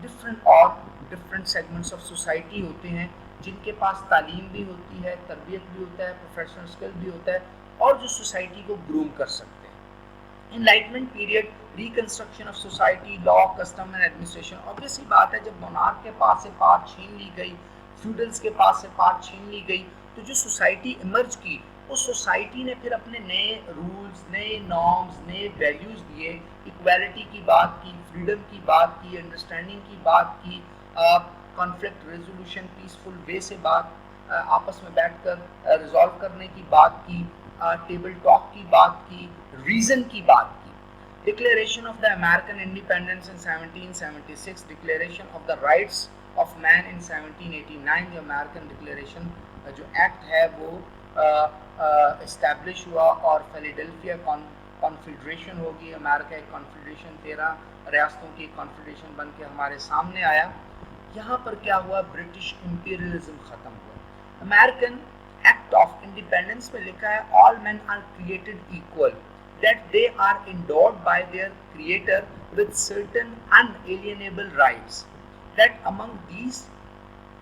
ڈفرینٹ سیگمنٹس آف سوسائٹی ہوتے ہیں جن کے پاس تعلیم بھی ہوتی ہے, تربیت بھی ہوتا ہے, پروفیشنل اسکل بھی ہوتا ہے, اور جو سوسائٹی کو گروم کر سکتے ہیں. Enlightenment period, reconstruction of society, law, custom and administration. obvious بات ہے جب مونارک کے پاس سے پار چھین لی گئی, فیوڈلز کے پاس سے پار چھین لی گئی, تو جو سوسائٹی ایمرج کی اس سوسائٹی نے پھر اپنے نئے رولز, نئے نارمز, نئے ویلیوز دیے. ایکویلٹی کی بات کی, فریڈم کی بات کی, انڈرسٹینڈنگ کی بات کی, کانفلکٹ ریزولوشن پیسفل وے سے بات آپس میں بیٹھ کر ریزالو کرنے کی بات کی, ٹیبل ٹاک کی بات کی, ریزن کی بات کی. Declaration of the American independence in 1776, declaration of the rights of man in 1789, جو امریکن ڈکلیریشن جو ایکٹ ہے وہ اسٹیبلش ہوا, اور فیلاڈیلفیا کانفیڈریشن ہوگی. امریکہ ایک کانفیڈریشن, 13 ریاستوں کی کانفیڈریشن بن کے ہمارے سامنے آیا. یہاں پر کیا ہوا, برٹش امپیریلزم ختم ہوا. امریکن ایکٹ آف انڈیپینڈنس میں لکھا ہے all men are created equal, that they are endowed by their creator with certain unalienable rights, that among these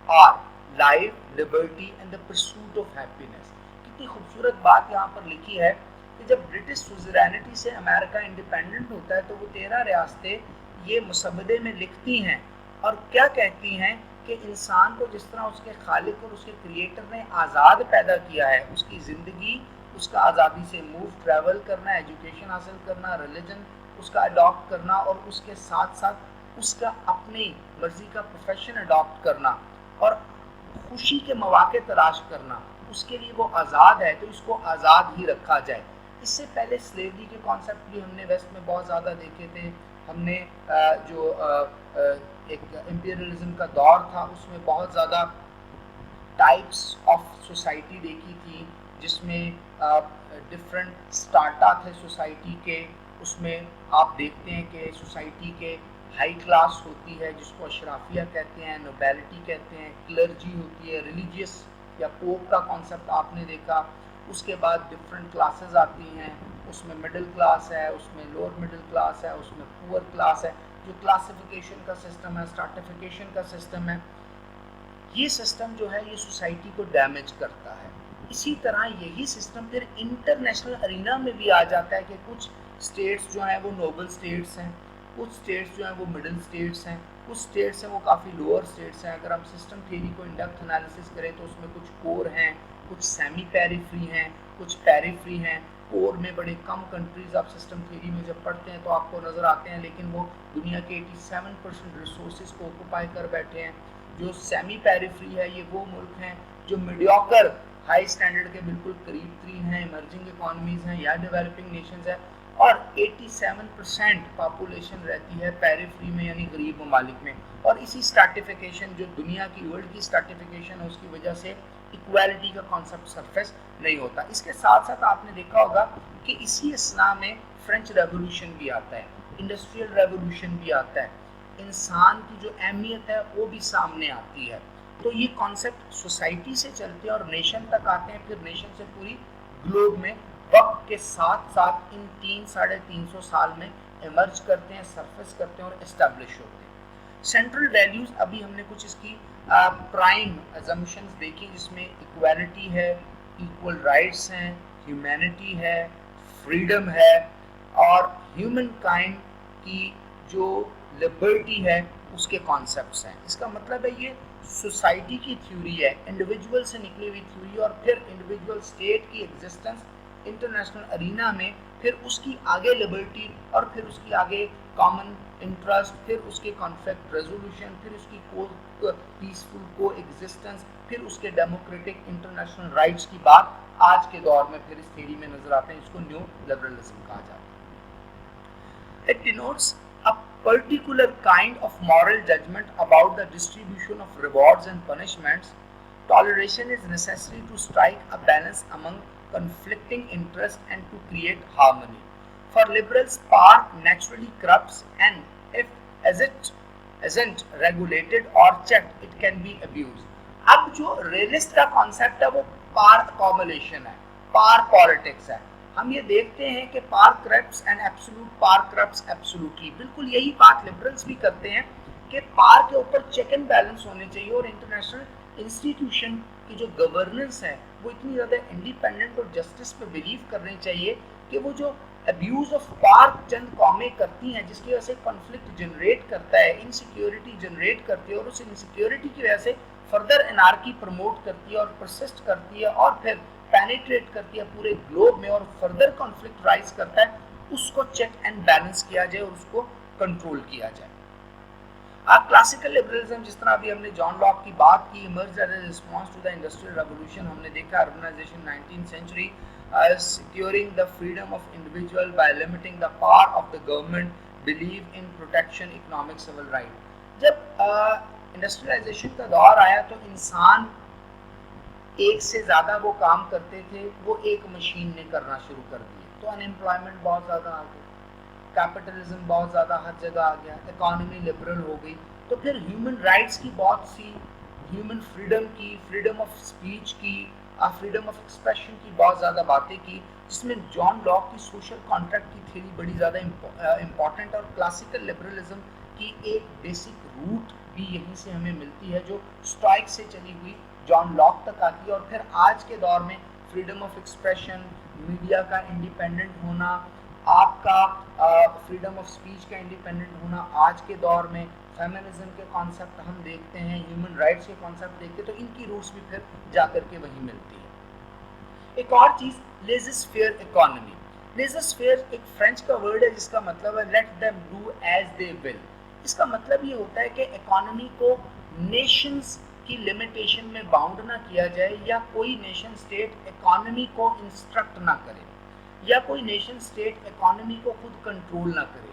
are life, liberty and the pursuit of happiness. کتنی خوبصورت بات یہاں پر لکھی ہے کہ جب برٹش سوزرینٹی سے امریکہ انڈیپینڈنٹ ہوتا ہے تو وہ 13 ریاستیں یہ مسودے میں لکھتی ہیں اور کیا کہتی ہیں کہ انسان کو جس طرح اس کے خالق اور اس کے کریٹر نے آزاد پیدا کیا ہے, اس کی زندگی, اس کا آزادی سے موو, ٹریول کرنا, ایجوکیشن حاصل کرنا, ریلیجن اس کا اڈاپٹ کرنا, اور اس کے ساتھ ساتھ اس کا اپنی مرضی کا پروفیشن اڈاپٹ کرنا, اور خوشی کے مواقع تلاش کرنا, اس کے لیے وہ آزاد ہے, تو اس کو آزاد ہی رکھا جائے. اس سے پہلے سلیوری کے کانسیپٹ بھی ہم نے ویسٹ میں بہت زیادہ دیکھے تھے. ہم نے جو ایک امپیریلزم کا دور تھا اس میں بہت زیادہ ٹائپس آف سوسائٹی دیکھی تھی, جس میں ڈفرینٹ اسٹارٹا تھے سوسائٹی کے. اس میں آپ دیکھتے ہیں کہ سوسائٹی کے ہائی کلاس ہوتی ہے جس کو اشرافیہ کہتے ہیں, نوبیلٹی کہتے ہیں, کلرجی ہوتی ہے, ریلیجیس یا پوپ کا کانسیپٹ آپ نے دیکھا. اس کے بعد ڈفرینٹ کلاسز آتی ہیں, اس میں مڈل کلاس ہے, اس میں لوور مڈل کلاس ہے, اس میں پور کلاس ہے. جو کلاسیفیکیشن کا سسٹم ہے, اسٹارٹیفیکیشن کا سسٹم ہے, یہ سسٹم جو ہے یہ سوسائٹی کو ڈیمیج کرتا ہے. اسی طرح یہی سسٹم پھر انٹرنیشنل ارینا میں بھی آ جاتا ہے کہ کچھ اسٹیٹس جو ہیں وہ نوبل اسٹیٹس ہیں, کچھ اسٹیٹس جو ہیں وہ مڈل اسٹیٹس ہیں, کچھ اسٹیٹس ہیں وہ کافی لوور اسٹیٹس ہیں. اگر ہم سسٹم تھیوری کو انڈیپتھ انالیسس کریں تو اس میں کچھ کور ہیں, کچھ سیمی پیریفری ہیں, کچھ پیریفری ہیں. کور میں بڑے کم کنٹریز آپ سسٹم تھیوری میں جب پڑھتے ہیں تو آپ کو نظر آتے ہیں, لیکن وہ دنیا کے 87% ریسورسز کو اوکوپائی کر بیٹھے ہیں. جو سیمی پیریفری ہے یہ وہ ملک ہیں جو میڈیوکر ہائی اسٹینڈرڈ کے بالکل قریب ترین ہیں, ایمرجنگ اکانومیز ہیں یا ڈیولپنگ نیشنز ہیں, اور 87% پاپولیشن رہتی ہے پیریفری میں یعنی غریب ممالک میں. اور اسی اسٹارٹیفیکیشن جو دنیا کی ورلڈ کی اسٹارٹیفیکیشن ہے اس کی وجہ سے ایکویلٹی کا کانسیپٹ سرفیس نہیں ہوتا. اس کے ساتھ ساتھ آپ نے دیکھا ہوگا کہ اسی اثنا میں فرینچ ریولوشن بھی آتا ہے, انڈسٹریل ریولوشن بھی آتا ہے, انسان کی جو اہمیت ہے وہ بھی سامنے آتی ہے. تو یہ کانسیپٹ سوسائٹی سے چلتے ہیں اور نیشن تک آتے ہیں, پھر نیشن سے پوری گلوب میں وقت کے ساتھ ساتھ ان 300-350 سال میں ایمرج کرتے ہیں, سرفیس کرتے ہیں اور اسٹیبلش ہوتے ہیں. سینٹرل ویلیوز ابھی ہم نے کچھ اس کی پرائم ازمپشنز دیکھی, جس میں ایکویلٹی ہے, ایکول رائٹس ہیں, ہیومینٹی ہے, فریڈم ہے, اور ہیومن کائنڈ کی جو لبرٹی ہے اس کے کانسیپٹس ہیں. اس کا مطلب ہے یہ سوسائٹی کی تھیوری ہے, انڈیویجول سے نکلی ہوئی تھیوری, اور پھر انڈیویجول اسٹیٹ کی ایگزسٹنس انٹرنیشنل ارینا میں پھر اس کی آگے لبرٹی اور پھر اس کی آگے کامن انٹرسٹ، پھر اس کے کانفلکٹ ریزولوشن، پھر اس کی پیسفل کو ایگزسٹنس، پھر اس کے ڈیموکریٹک انٹرنیشنل رائٹس کی بات آج کے دور میں پھر اس تھیوری میں نظر آتے ہیں، اس کو نیو لبرلزم کہا جاتا ہے. It denotes a particular kind of moral judgment about the distribution of rewards and punishments. Toleration is necessary to strike a balance among conflicting interests and to create harmony. For liberals, power naturally corrupts, and if it isn't regulated or checked, it can be abused. اب جو ریلسٹ کا concept ہے وہ پار accumulation ہے، پار politics ہے. ہم یہ دیکھتے ہیں کہ پار کرپٹس اینڈ ایبسولوٹ، پار کرپٹس ایبسولوٹلی. بالکل یہی بات لبرلز بھی کرتے ہیں کہ پار کے اوپر چیک اینڈ بیلنس ہونے چاہیے، اور انٹرنیشنل انسٹیٹیوشن کی جو گورننس ہے وہ اتنی زیادہ انڈیپینڈنٹ اور جسٹس پہ بلیو کرنی چاہیے کہ وہ جو ابیوز آف پار چند قومیں کرتی ہیں جس کی وجہ سے کنفلکٹ جنریٹ کرتا ہے، انسیکیورٹی جنریٹ کرتی ہے، اور اس انسیکیورٹی کی وجہ سے فردر انارکی پروموٹ کرتی ہے اور پرسسٹ کرتی ہے اور پھر پینیٹریٹ کرتی ہے پورے گلوب میں اور فردر کنفلکٹ رائز کرتا ہے، اس کو چیک اینڈ بیلنس کیا جائے اور اس کو کنٹرول کیا جائے. کلاسیکل لبرلزم جس طرح ابھی ہم نے جان لاک کی بات کی، emerged as a response to the industrial revolution. ہم نے دیکھا urbanisation 19th century securing the freedom of individual by limiting the power of the government, believe in protection, economic civil right. جب industrialisation کا دور آیا تو انسان ایک سے زیادہ وہ کام کرتے تھے وہ ایک مشین نے کرنا شروع کر دیا، تو ان امپلائمنٹ بہت زیادہ آ گئی، کیپٹلزم بہت زیادہ ہر جگہ آ گیا، اکانومی لبرل ہو گئی. تو پھر ہیومن رائٹس کی بہت سی، ہیومن فریڈم کی، فریڈم آف اسپیچ کی، فریڈم آف ایکسپریشن کی بہت زیادہ باتیں کی، جس میں جان لاک کی سوشل کانٹریکٹ کی تھیوری بڑی زیادہ امپورٹنٹ، اور کلاسیکل لبرلزم کی ایک بیسک روٹ بھی یہیں سے ہمیں ملتی ہے جو اسٹائک سے چلی ہوئی جان لاک تک آتی ہے. اور پھر آج کے دور میں فریڈم آف ایکسپریشن، میڈیا کا انڈیپینڈنٹ ہونا، آپ کا فریڈم آف اسپیچ کا انڈیپینڈنٹ ہونا، آج کے دور میں فیمنزم کے کانسیپٹ ہم دیکھتے ہیں، ہیومن رائٹس کے کانسیپٹ دیکھتے ہیں، تو ان کی روٹس بھی پھر جا کر کے وہیں ملتی ہے. ایک اور چیز laissez faire economy. Laissez faire ایک فرینچ کا ورڈ ہے جس کا مطلب ہے let them do as they will. اس کا مطلب یہ ہوتا ہے کہ اکانومی کو نیشنز کی لمیٹیشن میں باؤنڈ نہ کیا جائے، یا کوئی نیشن اسٹیٹ اکانومی کو انسٹرکٹ نہ کرے، یا کوئی نیشن اسٹیٹ اکانومی کو خود کنٹرول نہ کرے.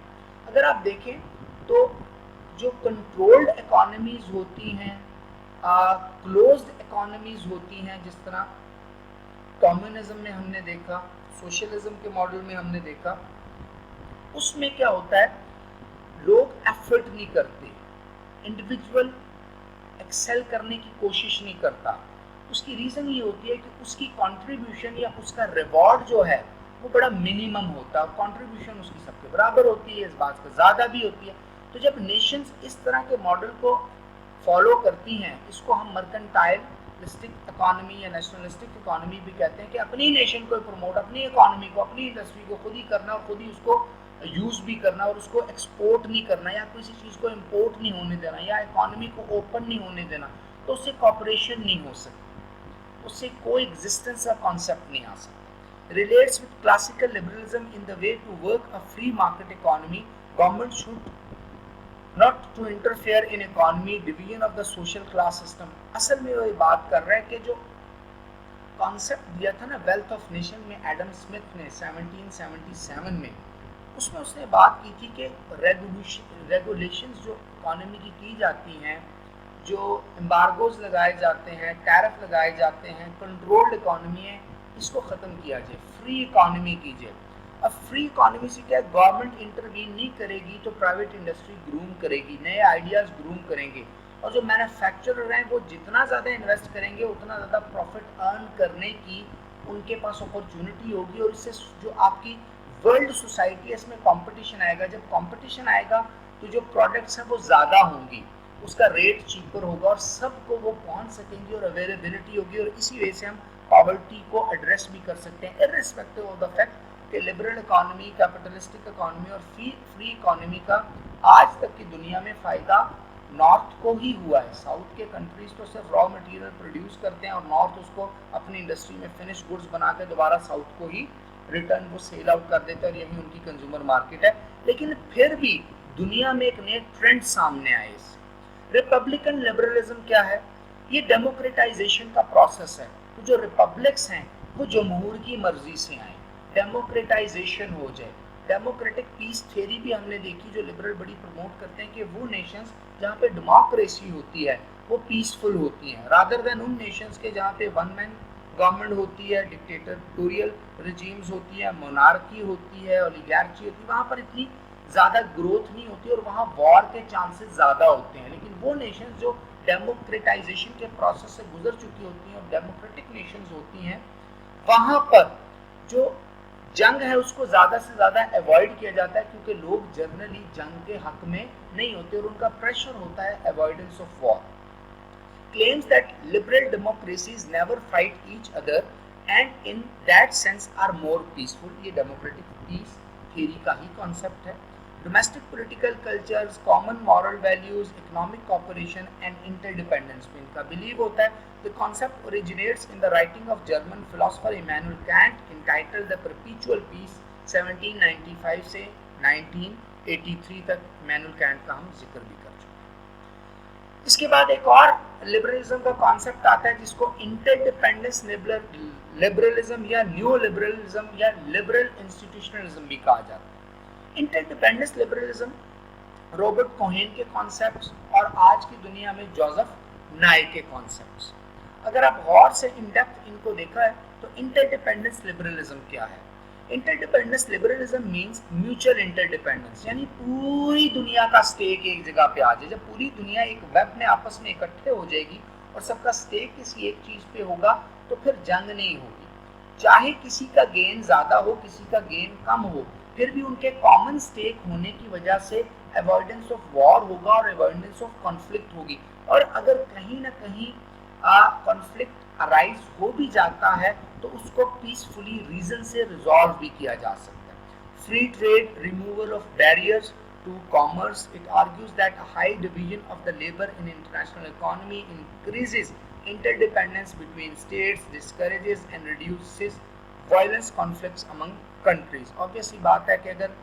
اگر آپ دیکھیں تو جو کنٹرولڈ اکانومیز ہوتی ہیں، کلوزڈ اکانومیز ہوتی ہیں، جس طرح کمیونزم میں ہم نے دیکھا، سوشلزم کے ماڈل میں ہم نے دیکھا، اس میں کیا ہوتا ہے، لوگ ایفرٹ نہیں کرتے، انڈیویجول ایکسل کرنے کی کوشش نہیں کرتا. اس کی ریزن یہ ہوتی ہے کہ اس کی کنٹریبیوشن یا اس کا ریوارڈ جو ہے وہ بڑا منیمم ہوتا ہے، اور کنٹریبیوشن اس کی سب کے برابر ہوتی ہے، اس بات کا زیادہ بھی ہوتی ہے. تو جب نیشنز اس طرح کے ماڈل کو فالو کرتی ہیں، اس کو ہم مرکنٹائلسٹک اکانومی یا نیشنلسٹک اکانومی بھی کہتے ہیں، کہ اپنی نیشن کو پروموٹ، اپنی اکانومی کو، اپنی انڈسٹری کو خود ہی کرنا، اور خود ہی اس کو یوز بھی کرنا، اور اس کو ایکسپورٹ نہیں کرنا، یا کسی چیز کو امپورٹ نہیں ہونے دینا، یا اکانومی کو اوپن نہیں ہونے دینا، تو اس سے کوآپریشن نہیں ہو سکتی، اس سے کوئی ایگزسٹنس کا کانسیپٹ نہیں آ سکتا. Relates with classical liberalism in the way to work a free market economy. Government should not to interfere in economy, division of the social class system. اصل میں وہ بات کر رہا ہے کہ جو کانسیپٹ دیا تھا نا ویلتھ آف نیشن میں ایڈم اسمتھ نے 1777 میں، اس میں اس نے بات کی تھی کہ ریگولیشنز جو اکانومی کی جاتی ہیں، جو امبارگوز لگائے جاتے ہیں، ٹیرف لگائے جاتے ہیں، کنٹرولڈ اکانومی ہے، اس کو ختم کیا جائے، فری اکانومی کیجیے. اب فری اکانومی سے کیا ہے، گورنمنٹ انٹروین نہیں کرے گی تو پرائیویٹ انڈسٹری گروم کرے گی، نئے آئیڈیاز گروم کریں گے، اور جو مینوفیکچرر ہیں وہ جتنا زیادہ انویسٹ کریں گے اتنا زیادہ پروفٹ ارن کرنے کی ان کے پاس اپرچونٹی ہوگی، اور اس سے جو آپ کی ورلڈ سوسائٹی ہے اس میں کمپٹیشن آئے گا. جب کمپٹیشن آئے گا تو جو پروڈکٹس ہیں وہ زیادہ ہوں گی، اس کا ریٹ چیپر ہوگا، اور سب کو وہ پہنچ سکیں گی، اور اویلیبلٹی ہوگی، اور اسی وجہ سے ہم پاورٹی کو ایڈریس بھی کر سکتے ہیں، ارسپیکٹو آف دا فیکٹ کہ لبرل اکانومی، کیپٹلسٹک اکانومی اور فری اکانومی کا آج تک کی دنیا میں فائدہ نارتھ کو ہی ہوا ہے. ساؤتھ کے کنٹریز تو صرف را مٹیریل پروڈیوس کرتے ہیں، اور نارتھ اس کو اپنی انڈسٹری میں فنش گڈز بنا کے دوبارہ ساؤتھ کو ہی रिटर्न वो सेल आउट कर देते हैं और यही उनकी कंज्यूमर मार्केट है। लेकिन फिर भी दुनिया में एक नए ट्रेंड सामने आए। रिपब्लिकन लिबरलिज्म क्या है? ये डेमोक्रेटाइजेशन का प्रोसेस है। तो जो रिपब्लिक्स हैं वो जमहूर की मर्जी से आए, डेमोक्रेटाइजेशन हो जाए। डेमोक्रेटिक पीस थ्योरी भी हमने देखी, जो लिबरल बड़ी प्रमोट करते हैं कि वो नेशंस जहाँ पे डेमोक्रेसी होती है वो पीसफुल होती हैं, रादर देन उन नेशंस के जहाँ पे वन मैन गवर्नमेंट होती है, डिक्टेटोरियल रिजीम्स होती है, मोनार्की होती है, ओलिगार्ची होती है, वहाँ पर इतनी ज़्यादा ग्रोथ नहीं होती और वहाँ वॉर के चांसेस ज़्यादा होते हैं। लेकिन वो नेशंस जो डेमोक्रेटाइजेशन के प्रोसेस से गुजर चुकी होती हैं और डेमोक्रेटिक नेशंस होती हैं, वहाँ पर जो जंग है उसको ज़्यादा से ज़्यादा अवॉइड किया जाता है, क्योंकि लोग जनरली जंग के हक में नहीं होते और उनका प्रेशर होता है avoidance of war. Claims that liberal democracies never fight each other and in that sense are more peaceful. ये democratic peace theory का ही concept है। Domestic political cultures, common moral values, economic cooperation and interdependence में इनका believe होता है। The concept originates in the writing of German philosopher Immanuel Kant entitled The Perpetual Peace 1795 से 1983 तक Immanuel Kant का हम जिक्र भी कर चुके हैं। इसके बाद एक और लिबरलिज्म का कॉन्सेप्ट आता है जिसको इंटरडिपेंडेंस लिबरलिज्म या न्यू लिबरलिज्म या लिबरल इंस्टीट्यूशनलिज्म भी कहा जाता है। इंटरडिपेंडेंस लिबरलिज्म रॉबर्ट कोहेन के कॉन्सेप्ट्स और आज की दुनिया में जोसेफ नाय के कॉन्सेप्ट्स। अगर आप गौर से इन डेप्थ इनको देखा है तो इंटरडिपेंडेंस लिबरलिज्म क्या है? Interdependence liberalism means mutual interdependence, यानी पूरी दुनिया का स्टेक एक जगह पे आ जाए। जब पूरी दुनिया एक वेब में आपस में इकट्ठे हो जाएगी और सबका स्टेक किसी एक चीज पे होगा तो फिर जंग नहीं होगी। चाहे किसी का गेन ज्यादा हो, किसी का गेन कम हो, फिर भी उनके कॉमन स्टेक होने की वजह से अवॉइडेंस ऑफ वॉर होगा और अवॉइडेंस ऑफ कॉन्फ्लिक्ट होगी। और अगर कहीं ना कहीं कॉन्फ्लिक्ट अराइज हो भी जाता है तो उसको पीसफुली रीजन से रिजॉल्व भी किया जा सकता है। Free trade, removal of barriers to commerce, it argues that a high division of the labor in international economy increases interdependence between states, discourages and reduces violence conflicts among countries। Obviously बात है कि अगर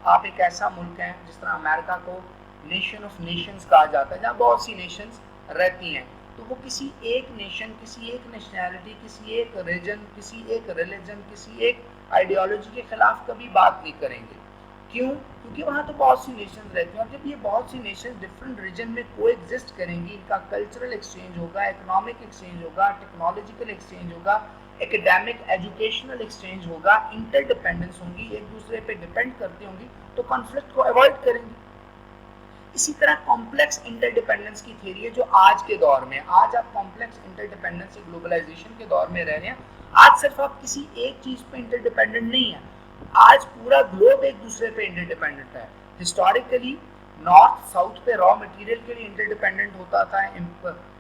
आप एक ऐसा मुल्क हैं जिस तरह अमेरिका को नेशन ऑफ नेशंस कहा जाता है, जहाँ बहुत सी नेशंस रहती हैं, तो वो किसी एक नेशन, किसी एक नेशनैलिटी, किसी एक रीजन, किसी एक रिलीजन, किसी एक आइडियोलॉजी के खिलाफ कभी बात नहीं करेंगे। क्यों? क्योंकि वहाँ तो बहुत सी नेशंस रहती हैं और जब ये बहुत सी नेशंस डिफरेंट रीजन में कोएग्जिस्ट करेंगी, इनका कल्चरल एक्सचेंज होगा, इकोनॉमिक एक्सचेंज होगा, टेक्नोलॉजिकल एक्सचेंज होगा, एकेडमिक एजुकेशनल एक्सचेंज होगा, इंटरडिपेंडेंस होंगी, एक दूसरे पे डिपेंड करती होंगी, तो कॉन्फ्लिक्ट को अवॉइड करेंगे। इसी तरह कॉम्प्लेक्स इंटरडिपेंडेंस की थ्योरी है जो आज के दौर में, आज आप कॉम्प्लेक्स इंटरडिपेंडेंस ग्लोबलाइजेशन के दौर में रह रहे हैं। आज सिर्फ आप किसी एक चीज पे इंटरडिपेंडेंट नहीं है, आज पूरा ग्लोब एक दूसरे पे इंटरडिपेंडेंट है। हिस्टोरिकली नॉर्थ साउथ पे रॉ मटेरियल के लिए इंटरडिपेंडेंट होता था,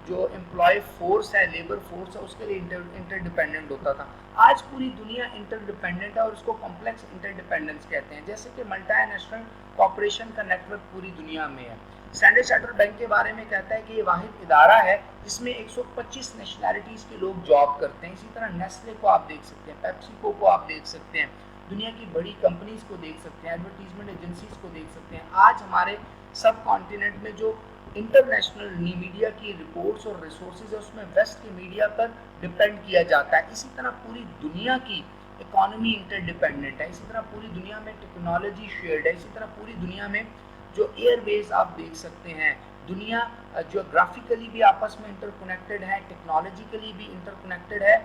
जो एम्प्लॉय फोर्स है, लेबर फोर्स है, उसके लिए इंटरडिपेंडेंट होता था। आज पूरी दुनिया इंटरडिपेंडेंट है और उसको कॉम्प्लेक्स इंटरडिपेंडेंस कहते हैं। जैसे कि मल्टीनेशनल कॉर्पोरेशन का नेटवर्क पूरी दुनिया में है। स्टैंडर्ड चार्टर्ड बैंक के बारे में कहता है कि ये वाहिद इदारा है जिसमें 125 नेशनैलिटीज के लोग जॉब करते हैं। इसी तरह नेस्ले को आप देख सकते हैं, पेप्सिको को आप देख सकते हैं, दुनिया की बड़ी कंपनीज को देख सकते हैं, एडवर्टीजमेंट एजेंसीज को देख सकते हैं। आज हमारे सब कॉन्टिनेंट में जो इंटरनेशनल मीडिया की रिपोर्ट्स और रिसोर्सेज है उसमें वेस्ट के मीडिया पर डिपेंड किया जाता है। इसी तरह पूरी दुनिया की इकोनॉमी इंटरडिपेंडेंट है, इसी तरह पूरी दुनिया में टेक्नोलॉजी शेयर्ड है, इसी तरह पूरी दुनिया में जो एयरवेज आप देख सकते हैं, दुनिया जियोग्राफिकली भी आपस में इंटरकनेक्टेड है, टेक्नोलॉजिकली भी इंटरकनेक्टेड है,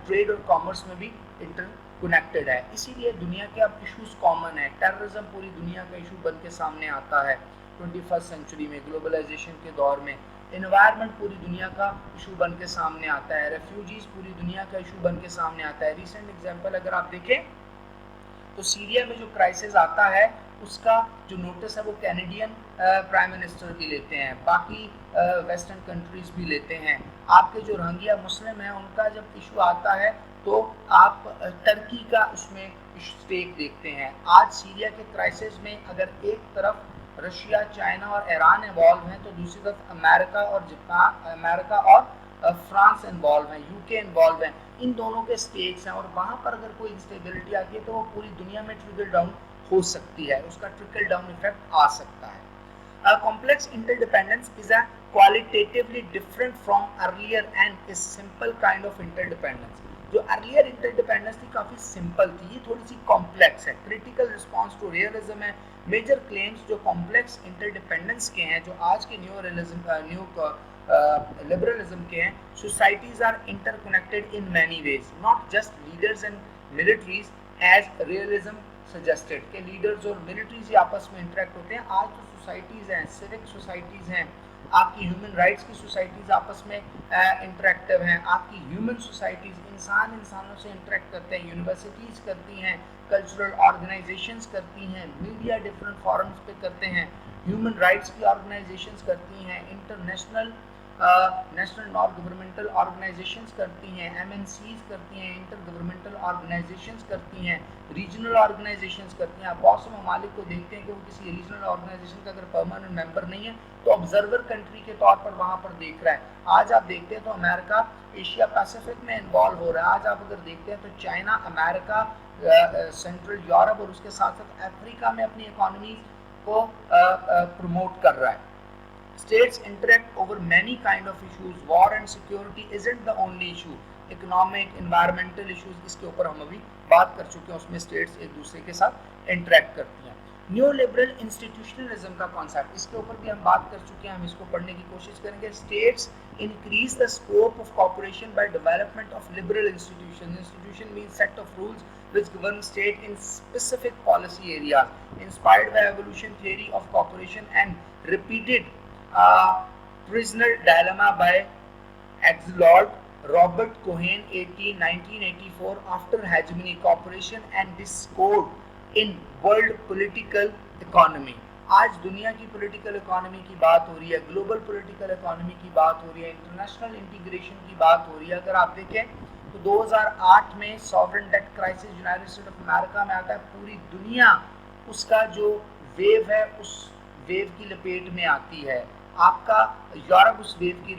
ट्रेड और कॉमर्स में भी इंटरकनेक्टेड है। इसीलिए दुनिया के अब इश्यूज कॉमन है। टेररिज्म पूरी दुनिया का इशू बन के सामने आता है 21st सेंचुरी में, ग्लोबलाइजेशन के दौर में। एनवायरनमेंट पूरी दुनिया का इशू बन के सामने आता है, रेफ्यूजीज पूरी दुनिया का इशू बन के सामने आता है। रिसेंट एग्जांपल अगर आप देखें तो सीरिया में जो क्राइसिस आता है उसका जो नोटिस है वो कैनेडियन प्राइम मिनिस्टर भी लेते हैं, बाकी वेस्टर्न कंट्रीज भी लेते हैं। आपके जो रोहिंग्या मुस्लिम हैं उनका जब इशू आता है तो आप टर्की का उसमें स्टेक देखते हैं। आज सीरिया के क्राइसिस में अगर एक तरफ रशिया, चाइना और ईरान इन्वॉल्व हैं तो दूसरी तरफ अमेरिका और फ्रांस इन्वॉल्व है, यूके इन्वॉल्व है, इन दोनों के स्टेट्स हैं, और वहाँ पर अगर कोई इंस्टेबिलिटी आती है तो वो पूरी दुनिया में ट्रिकल डाउन हो सकती है, उसका ट्रिकल डाउन इफेक्ट आ सकता है. Complex interdependence is a qualitatively different from earlier and a simple kind of interdependence. जो earlier interdependence थी काफी simple थी, ये थोड़ी सी complex है. Critical response to realism है. Major claims जो complex interdependence के हैं, जो आज के new liberalism के हैं, societies are interconnected in many ways, not just leaders and militaries as realism suggested के लीडर्स और मिलिट्रीज ही आपस में इंटरेक्ट होते हैं. आज तो सोसाइटीज़ हैं, सिविक सोसाइटीज़ हैं, आपकी ह्यूमन राइट्स की सोसाइटीज़ आपस में इंटरेक्टिव हैं, आपकी ह्यूमन सोसाइटीज़ इंसान इंसानों से इंटरेक्ट करते हैं, यूनिवर्सिटीज़ करती हैं, कल्चरल ऑर्गेनाइजेशंस करती हैं, मीडिया डिफरेंट फॉरम्स पे करते हैं, ह्यूमन राइट्स की ऑर्गेनाइजेशंस करती हैं, international national non governmental organisations करती हैं, एमएनसीज करती हैं, इंटर गवर्नमेंटल ऑर्गेनाइजेशंस करती हैं, रीजनल ऑर्गेनाइजेशंस करती हैं. आप बहुत से ममालिक को देखते हैं कि वो किसी रीजनल ऑर्गेनाइजेशन का अगर परमानेंट मेंबर नहीं है तो ऑब्जर्वर कंट्री के तौर पर वहाँ पर देख रहा है. आज आप देखते हैं तो अमेरिका एशिया पैसिफिक में इन्वॉल्व हो रहा है. आज आप अगर देखते हैं तो चाइना, अमेरिका, सेंट्रल यूरोप और उसके साथ साथ अफ्रीका में अपनी इकोनॉमी को प्रमोट कर रहा है. States interact over many kind of issues. War and security isn't the only issue. Economic, environmental issues, इसके ऊपर हम अभी बात कर चुके हैं, उसमें states एक दूसरे के साथ interact करती हैं. न्यू लिबरल इंस्टीट्यूशनलिज्म का कॉन्सेप्ट, इसके ऊपर भी हम बात कर चुके हैं, हम इसको पढ़ने की कोशिश करेंगे. States increase the scope of cooperation by development of liberal institutions. Institution means set of rules which govern state in specific policy areas, inspired by evolution theory of cooperation and repeated prisoner dilemma by Axelrod, Robert Cohen, 1984. After hegemony, cooperation and discord in world political economy. आज दुनिया की political economy की बात हो रही है, global political economy की बात हो रही है, इंटरनेशनल इंटीग्रेशन की बात हो रही है. अगर आप देखें तो 2008 में sovereign debt crisis united state of America में आता है. पूरी दुनिया उसका जो वेव है उस वेव की लपेट में आती है. आपका यूरोप उस वेव की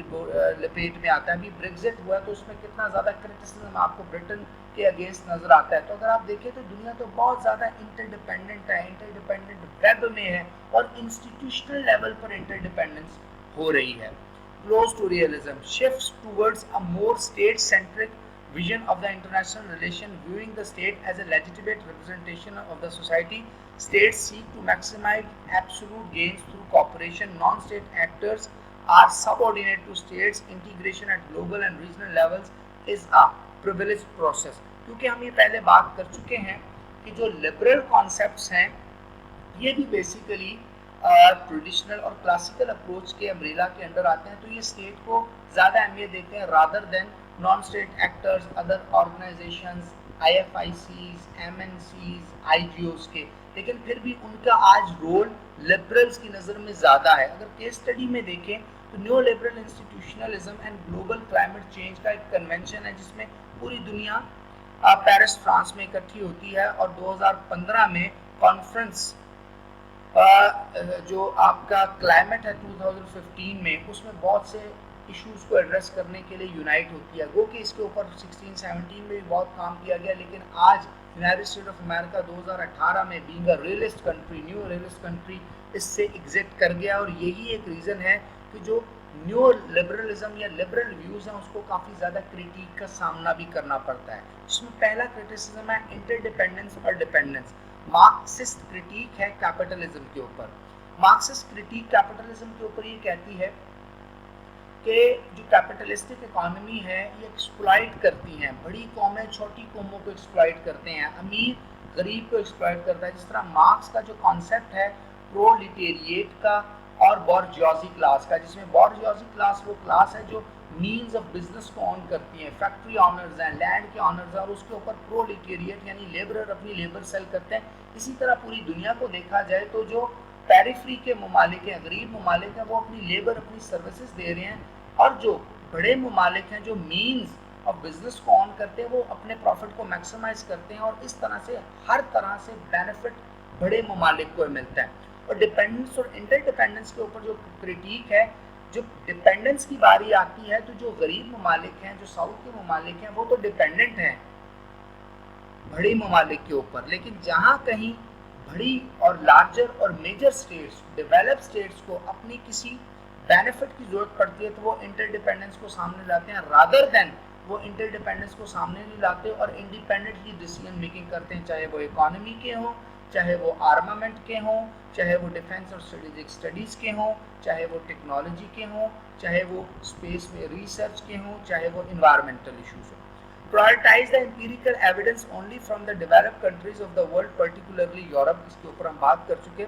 लपेट में आता है. अभी ब्रेक्जिट हुआ है तो उसमें कितना ज़्यादा क्रिटिसिज्म आपको ब्रिटेन के अगेंस्ट नज़र आता है. तो अगर आप देखें तो दुनिया तो बहुत ज़्यादा इंटरडिपेंडेंट है, इंटरडिपेंडेंट वेब में है और इंस्टीट्यूशनल लेवल पर इंटरडिपेंडेंस हो रही है. Close to realism shifts towards a more state centric vision of the international relation, viewing the state as a legitimate representation of the society. States seek to maximize absolute gains through cooperation. Non-state actors are subordinate to states. Integration at global and regional levels is a privileged process. क्योंकि हम ये पहले बात कर चुके हैं कि जो लिबरल कॉन्सेप्ट्स हैं ये भी बेसिकली ट्रेडिशनल और क्लासिकल अप्रोच के अम्ब्रेला के अंडर आते हैं. तो ये स्टेट को ज़्यादा अहमियत देते हैं rather than non-state actors, other organizations, IFICs, MNCs, IGOs के. लेकिन फिर भी उनका आज रोल लिबरल्स की नज़र में ज़्यादा है. अगर केस स्टडी में देखें तो new liberal institutionalism and global climate change का एक कन्वेंशन है जिसमें पूरी दुनिया पेरिस फ्रांस में इकट्ठी होती है और 2015 में कॉन्फ्रेंस जो आपका क्लाइमेट है 2015 में उसमें बहुत से इश्यूज़ को एड्रेस करने के लिए यूनाइट होती है. वो कि इसके ऊपर 16-17 में भी बहुत काम किया गया, लेकिन आज यूनाइटेड स्टेट ऑफ अमेरिका 2018 में being a realist country, new realist country, इससे एग्जिट कर गया. और यही एक रीज़न है कि जो न्यू लिबरलिज्म या लिबरल व्यूज़ हैं उसको काफ़ी ज़्यादा क्रिटिक का सामना भी करना पड़ता है. इसमें पहला क्रिटिसिज्म है इंटरडिपेंडेंस और डिपेंडेंस. मार्क्सिस्ट क्रिटिक है कैपिटलिज्म के ऊपर. मार्क्सिस्ट क्रिटिक कैपिटलिज्म के ऊपर ये कहती है कि जो कैपिटलिस्टिक इकोनॉमी है ये एक्सप्लॉइट करती हैं, बड़ी कौमें छोटी कौमों को एक्सप्लॉइट करते हैं, अमीर गरीब को एक्सप्लॉइट करता है. जिस तरह मार्क्स का जो कॉन्सेप्ट है प्रोलिटेरिएट का और बॉर्जियोसी क्लास का, जिसमें बॉर्जियोसी क्लास वो क्लास है जो मीन्स ऑफ बिजनेस को ऑन करती है, फैक्ट्री ऑनर्स हैं, लैंड के ऑनर्स हैं, और उसके ऊपर प्रोलिटेरिएट यानी लेबरर अपनी लेबर सेल करते हैं. इसी तरह पूरी दुनिया को देखा जाए तो जो पेरिफेरी के ममालिक हैं, गरीब ममालिक हैं, वो अपनी लेबर अपनी सर्विसेज दे रहे हैं, और जो बड़े ममालिक हैं जो मीन्स ऑफ बिजनेस को ऑन करते हैं वो अपने प्रॉफिट को मैक्सिमाइज करते हैं. और इस तरह से हर तरह से बेनिफिट बड़े ममालिक को मिलता है. और डिपेंडेंस और इंटरडिपेंडेंस के ऊपर जो क्रिटिक है جو ڈیپینڈنس کی باری آتی ہے تو جو غریب ممالک ہیں, جو ساؤتھ کے ممالک ہیں, وہ تو ڈیپینڈنٹ ہیں بڑی ممالک کے اوپر, لیکن جہاں کہیں بڑی اور لارجر اور میجر سٹیٹس, ڈیولپ سٹیٹس کو اپنی کسی بینیفٹ کی ضرورت پڑتی ہے تو وہ انٹر ڈیپینڈنس کو سامنے لاتے ہیں, رادر دین وہ انٹر ڈیپینڈنس کو سامنے نہیں لاتے اور انڈیپینڈنٹلی ڈیسیژن میکنگ کرتے ہیں, چاہے وہ اکانومی کے ہوں, چاہے وہ آرمامنٹ کے ہوں, چاہے وہ ڈیفینس اور اسٹریٹجک اسٹڈیز کے ہوں, چاہے وہ ٹیکنالوجی کے ہوں, چاہے وہ اسپیس میں ریسرچ کے ہوں, چاہے وہ انوائرمنٹل ایشوز ہوں. Prioritize the empirical evidence only from the developed countries of the world, particularly Europe, اس کے اوپر ہم بات کر چکے.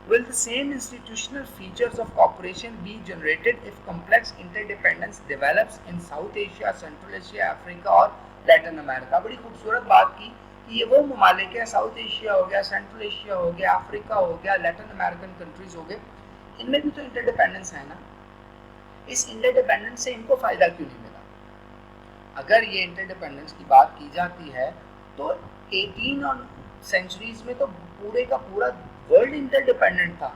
Will the same institutional features of cooperation be generated if complex interdependence develops in South Asia, Central Asia, Africa اور Latin America؟ بڑی خوبصورت بات کی کہ یہ وہ ممالک ہیں, ساؤتھ ایشیا ہو گیا, سینٹرل ایشیا ہو گیا, افریقہ ہو گیا, لیٹن امریکن کنٹریز ہو گئے, ان میں بھی تو انٹرڈیپینڈنس ہے نا. اس انٹرڈیپینڈنس سے ان کو فائدہ کیوں نہیں ملا؟ اگر یہ انٹرڈیپینڈنس کی بات کی جاتی ہے تو 18 سینچریز میں تو پورے کا پورا ورلڈ انٹرڈیپینڈنٹ تھا,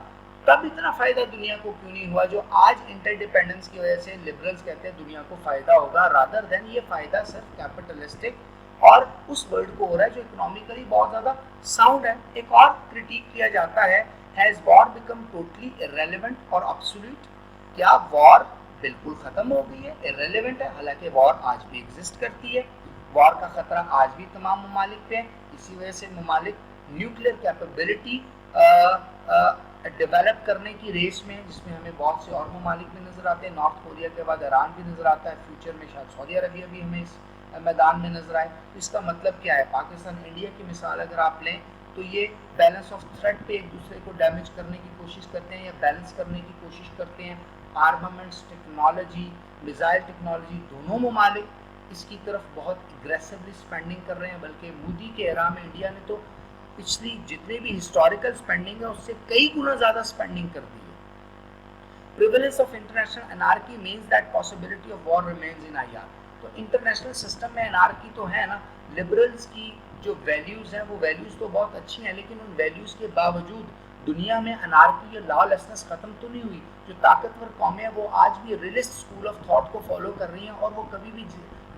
تب اتنا فائدہ دنیا کو کیوں نہیں ہوا جو آج انٹرڈیپینڈنس کی وجہ سے لبرلز کہتے ہیں دنیا کو فائدہ ہوگا, رادر دین یہ فائدہ صرف کیپٹلسٹک اور اس ورلڈ کو ہو رہا ہے جو اکنامیکلی بہت زیادہ ساؤنڈ ہے. ایک اور کرٹیک کیا جاتا ہے, has war become totally irrelevant اور obsolete؟ کیا وار بالکل ختم ہو گئی ہے, irrelevant ہے؟ حالانکہ وار آج بھی ایگزسٹ کرتی ہے, وار کا خطرہ آج بھی تمام ممالک پہ ہے. اسی وجہ سے ممالک نیوکلیر کیپیبلٹی ڈیولپ کرنے کی ریس میں, جس میں ہمیں بہت سے اور ممالک بھی نظر آتے ہیں, نارتھ کوریا کے بعد ایران بھی نظر آتا ہے, فیوچر میں شاید سعودی عربیہ بھی ہمیں اس میدان میں نظر آئے. اس کا مطلب کیا ہے؟ پاکستان انڈیا کی مثال اگر آپ لیں تو یہ بیلنس آف تھریٹ پہ ایک دوسرے کو ڈیمیج کرنے کی کوشش کرتے ہیں یا بیلنس کرنے کی کوشش کرتے ہیں. آرمامنٹس ٹیکنالوجی, میزائل ٹیکنالوجی, دونوں ممالک اس کی طرف بہت اگریسولی اسپینڈنگ کر رہے ہیں, بلکہ مودی کے ایرا میں انڈیا نے تو پچھلی جتنے بھی ہسٹوریکل اسپینڈنگ ہے اس سے کئی گنا زیادہ اسپینڈنگ کر دی ہے. Prevalence of international anarchy means that possibility of war remains in IR. تو انٹرنیشنل سسٹم میں انارکی تو ہے نا, لبرلز کی جو ویلیوز ہیں وہ ویلیوز تو بہت اچھی ہیں, لیکن ان ویلیوز کے باوجود دنیا میں انارکی یا لا لیسنس ختم تو نہیں ہوئی. جو طاقتور قومیں ہیں وہ آج بھی ریلسٹ اسکول آف تھاٹ کو فالو کر رہی ہیں اور وہ کبھی بھی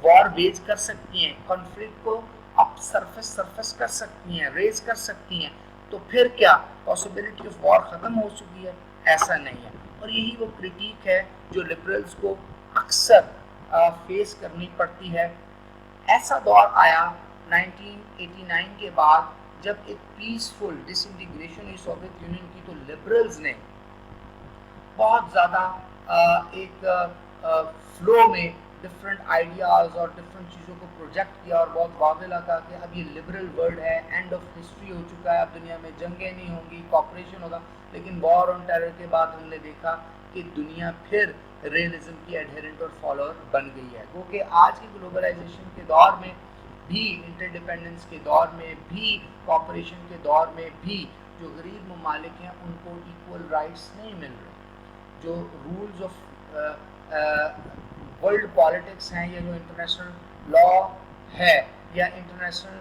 وار ویج کر سکتی ہیں, کانفلکٹ کو اپ سرفس کر سکتی ہیں, ریز کر سکتی ہیں. تو پھر کیا پاسبلٹی آف وار ختم ہو چکی ہے؟ ایسا نہیں ہے. اور یہی وہ کرٹیک ہے جو لبرلز کو اکثر فیس کرنی پڑتی ہے. ایسا دور آیا 1989 کے بعد جب ایک پیسفل ڈس انٹیگریشن ہوئی سوویت یونین کی, تو لبرلز نے بہت زیادہ ایک فلو میں ڈفرینٹ آئیڈیاز اور ڈفرینٹ چیزوں کو پروجیکٹ کیا اور بہت واضح لگا کہ اب یہ لبرل ورلڈ ہے, اینڈ آف ہسٹری ہو چکا ہے, اب دنیا میں جنگیں نہیں ہوں گی, کوآپریشن ہوگا. لیکن وار آن ٹیرر کے بعد ہم نے دیکھا کہ دنیا پھر ریئلزم کی ایڈہرنٹ اور فالوور بن گئی ہے. کیونکہ آج کے گلوبلائزیشن کے دور میں بھی, انٹرڈیپینڈنس کے دور میں بھی, کوآپریشن کے دور میں بھی جو غریب ممالک ہیں ان کو ایکول رائٹس نہیں مل رہے. جو رولز آف ورلڈ پالیٹکس ہیں یا جو انٹرنیشنل لا ہے یا انٹرنیشنل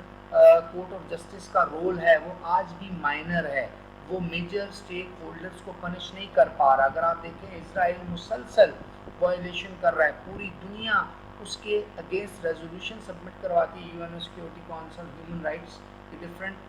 کورٹ آف جسٹس کا رول ہے وہ آج بھی مائنر ہے, وہ میجر اسٹیک ہولڈرز کو پنش نہیں کر پا رہا. اگر آپ دیکھیں اسرائیل مسلسل وائلیشن کر رہا ہے, پوری دنیا اس کے اگینسٹ ریزولوشن سبمٹ کرواتی ہے UN security council human rights کے ڈفرینٹ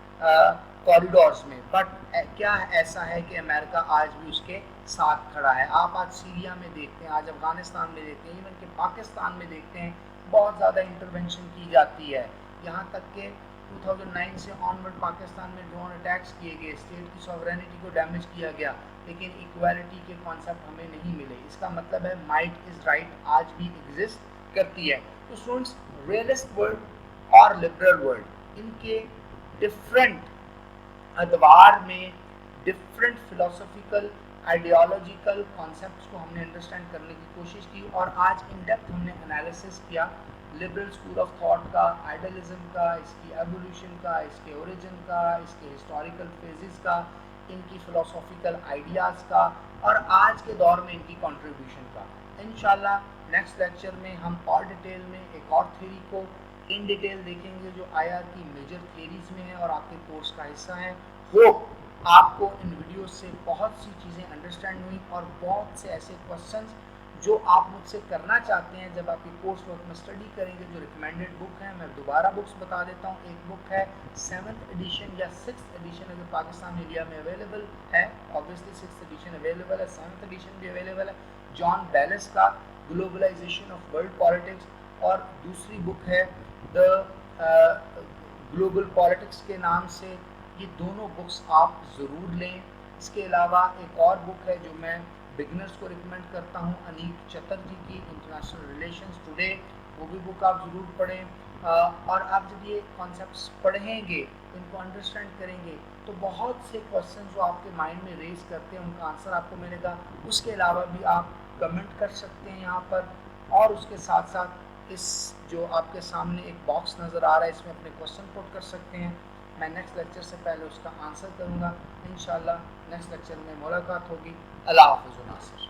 کوریڈورز میں, بٹ کیا ایسا ہے کہ امریکہ آج بھی اس کے ساتھ کھڑا ہے؟ آپ آج سیریا میں دیکھتے ہیں, آج افغانستان میں دیکھتے ہیں, ایون کہ پاکستان میں دیکھتے ہیں بہت زیادہ انٹرونشن کی جاتی ہے. یہاں تک کہ 2009 سے آنورڈ پاکستان میں ڈرون اٹیکس کیے گئے, اسٹیٹ کی سوورینٹی کو ڈیمیج کیا گیا, لیکن ایکویلٹی کے کانسیپٹ ہمیں نہیں ملے. اس کا مطلب ہے مائٹ از رائٹ آج بھی ایگزسٹ کرتی ہے. تو اسٹوڈنٹس, ریئلسٹ ورلڈ اور لبرل ورلڈ ان کے ڈفرینٹ ادوار میں ڈفرینٹ فلاسفیکل آئیڈیالوجیکل کانسیپٹس کو ہم نے انڈرسٹینڈ کرنے کی کوشش کی, اور آج ان ڈیپتھ ہم نے انالیسس کیا لبرل اسکول آف تھاٹ کا, آئیڈیلزم کا, اس کی ایولیوشن کا, اس کے اوریجن کا, اس کے ہسٹوریکل فیزز کا, ان کی فلاسفیکل آئیڈیاز کا, اور آج کے دور میں ان کی کنٹریبیوشن کا. انشاءاللہ نیکسٹ لیکچر میں ہم اور ڈیٹیل میں ایک اور تھیوری کو ان ڈیٹیل دیکھیں گے جو IR کی میجر تھیوریز میں ہے اور آپ کے کورس کا حصہ ہیں. ہوپ آپ کو ان ویڈیوز سے بہت سی چیزیں انڈرسٹینڈ ہوئی اور بہت سے ایسے کوسچنز جو آپ مجھ سے کرنا چاہتے ہیں جب آپ کی کورس ورک میں اسٹڈی کریں گے. جو ریکمینڈیڈ بک ہیں میں دوبارہ بکس بتا دیتا ہوں. ایک بک ہے 7th ایڈیشن یا 6th ایڈیشن اگر پاکستان انڈیا میں اویلیبل ہے, obviously 6th ایڈیشن اویلیبل ہے, 7th ایڈیشن بھی اویلیبل ہے, جان بیلس کا گلوبلائزیشن آف ورلڈ پالیٹکس. اور دوسری بک ہے دا گلوبل پالیٹکس کے نام سے. یہ دونوں بکس آپ ضرور لیں. اس کے علاوہ ایک اور بک ہے جو میں بگنرز کو ریکمینڈ کرتا ہوں, انیک چترجی کی انٹرنیشنل ریلیشنز ٹوڈے. وہ بھی بک آپ ضرور پڑھیں. اور آپ جب یہ کانسیپٹس پڑھیں گے, ان کو انڈرسٹینڈ کریں گے, تو بہت سے کوسچن جو آپ کے مائنڈ میں ریز کرتے ہیں ان کا آنسر آپ کو ملے گا. اس کے علاوہ بھی آپ کمنٹ کر سکتے ہیں یہاں پر, اور اس کے ساتھ ساتھ اس جو آپ کے سامنے ایک باکس نظر آ رہا ہے اس میں اپنے کوسچن پٹ کر سکتے ہیں. میں نیکسٹ لیکچر سے پہلے اس کا آنسر کروں گا. انشاءاللہ نیکسٹ لیکچر میں ملاقات ہوگی. اللہ حافظ ناصر.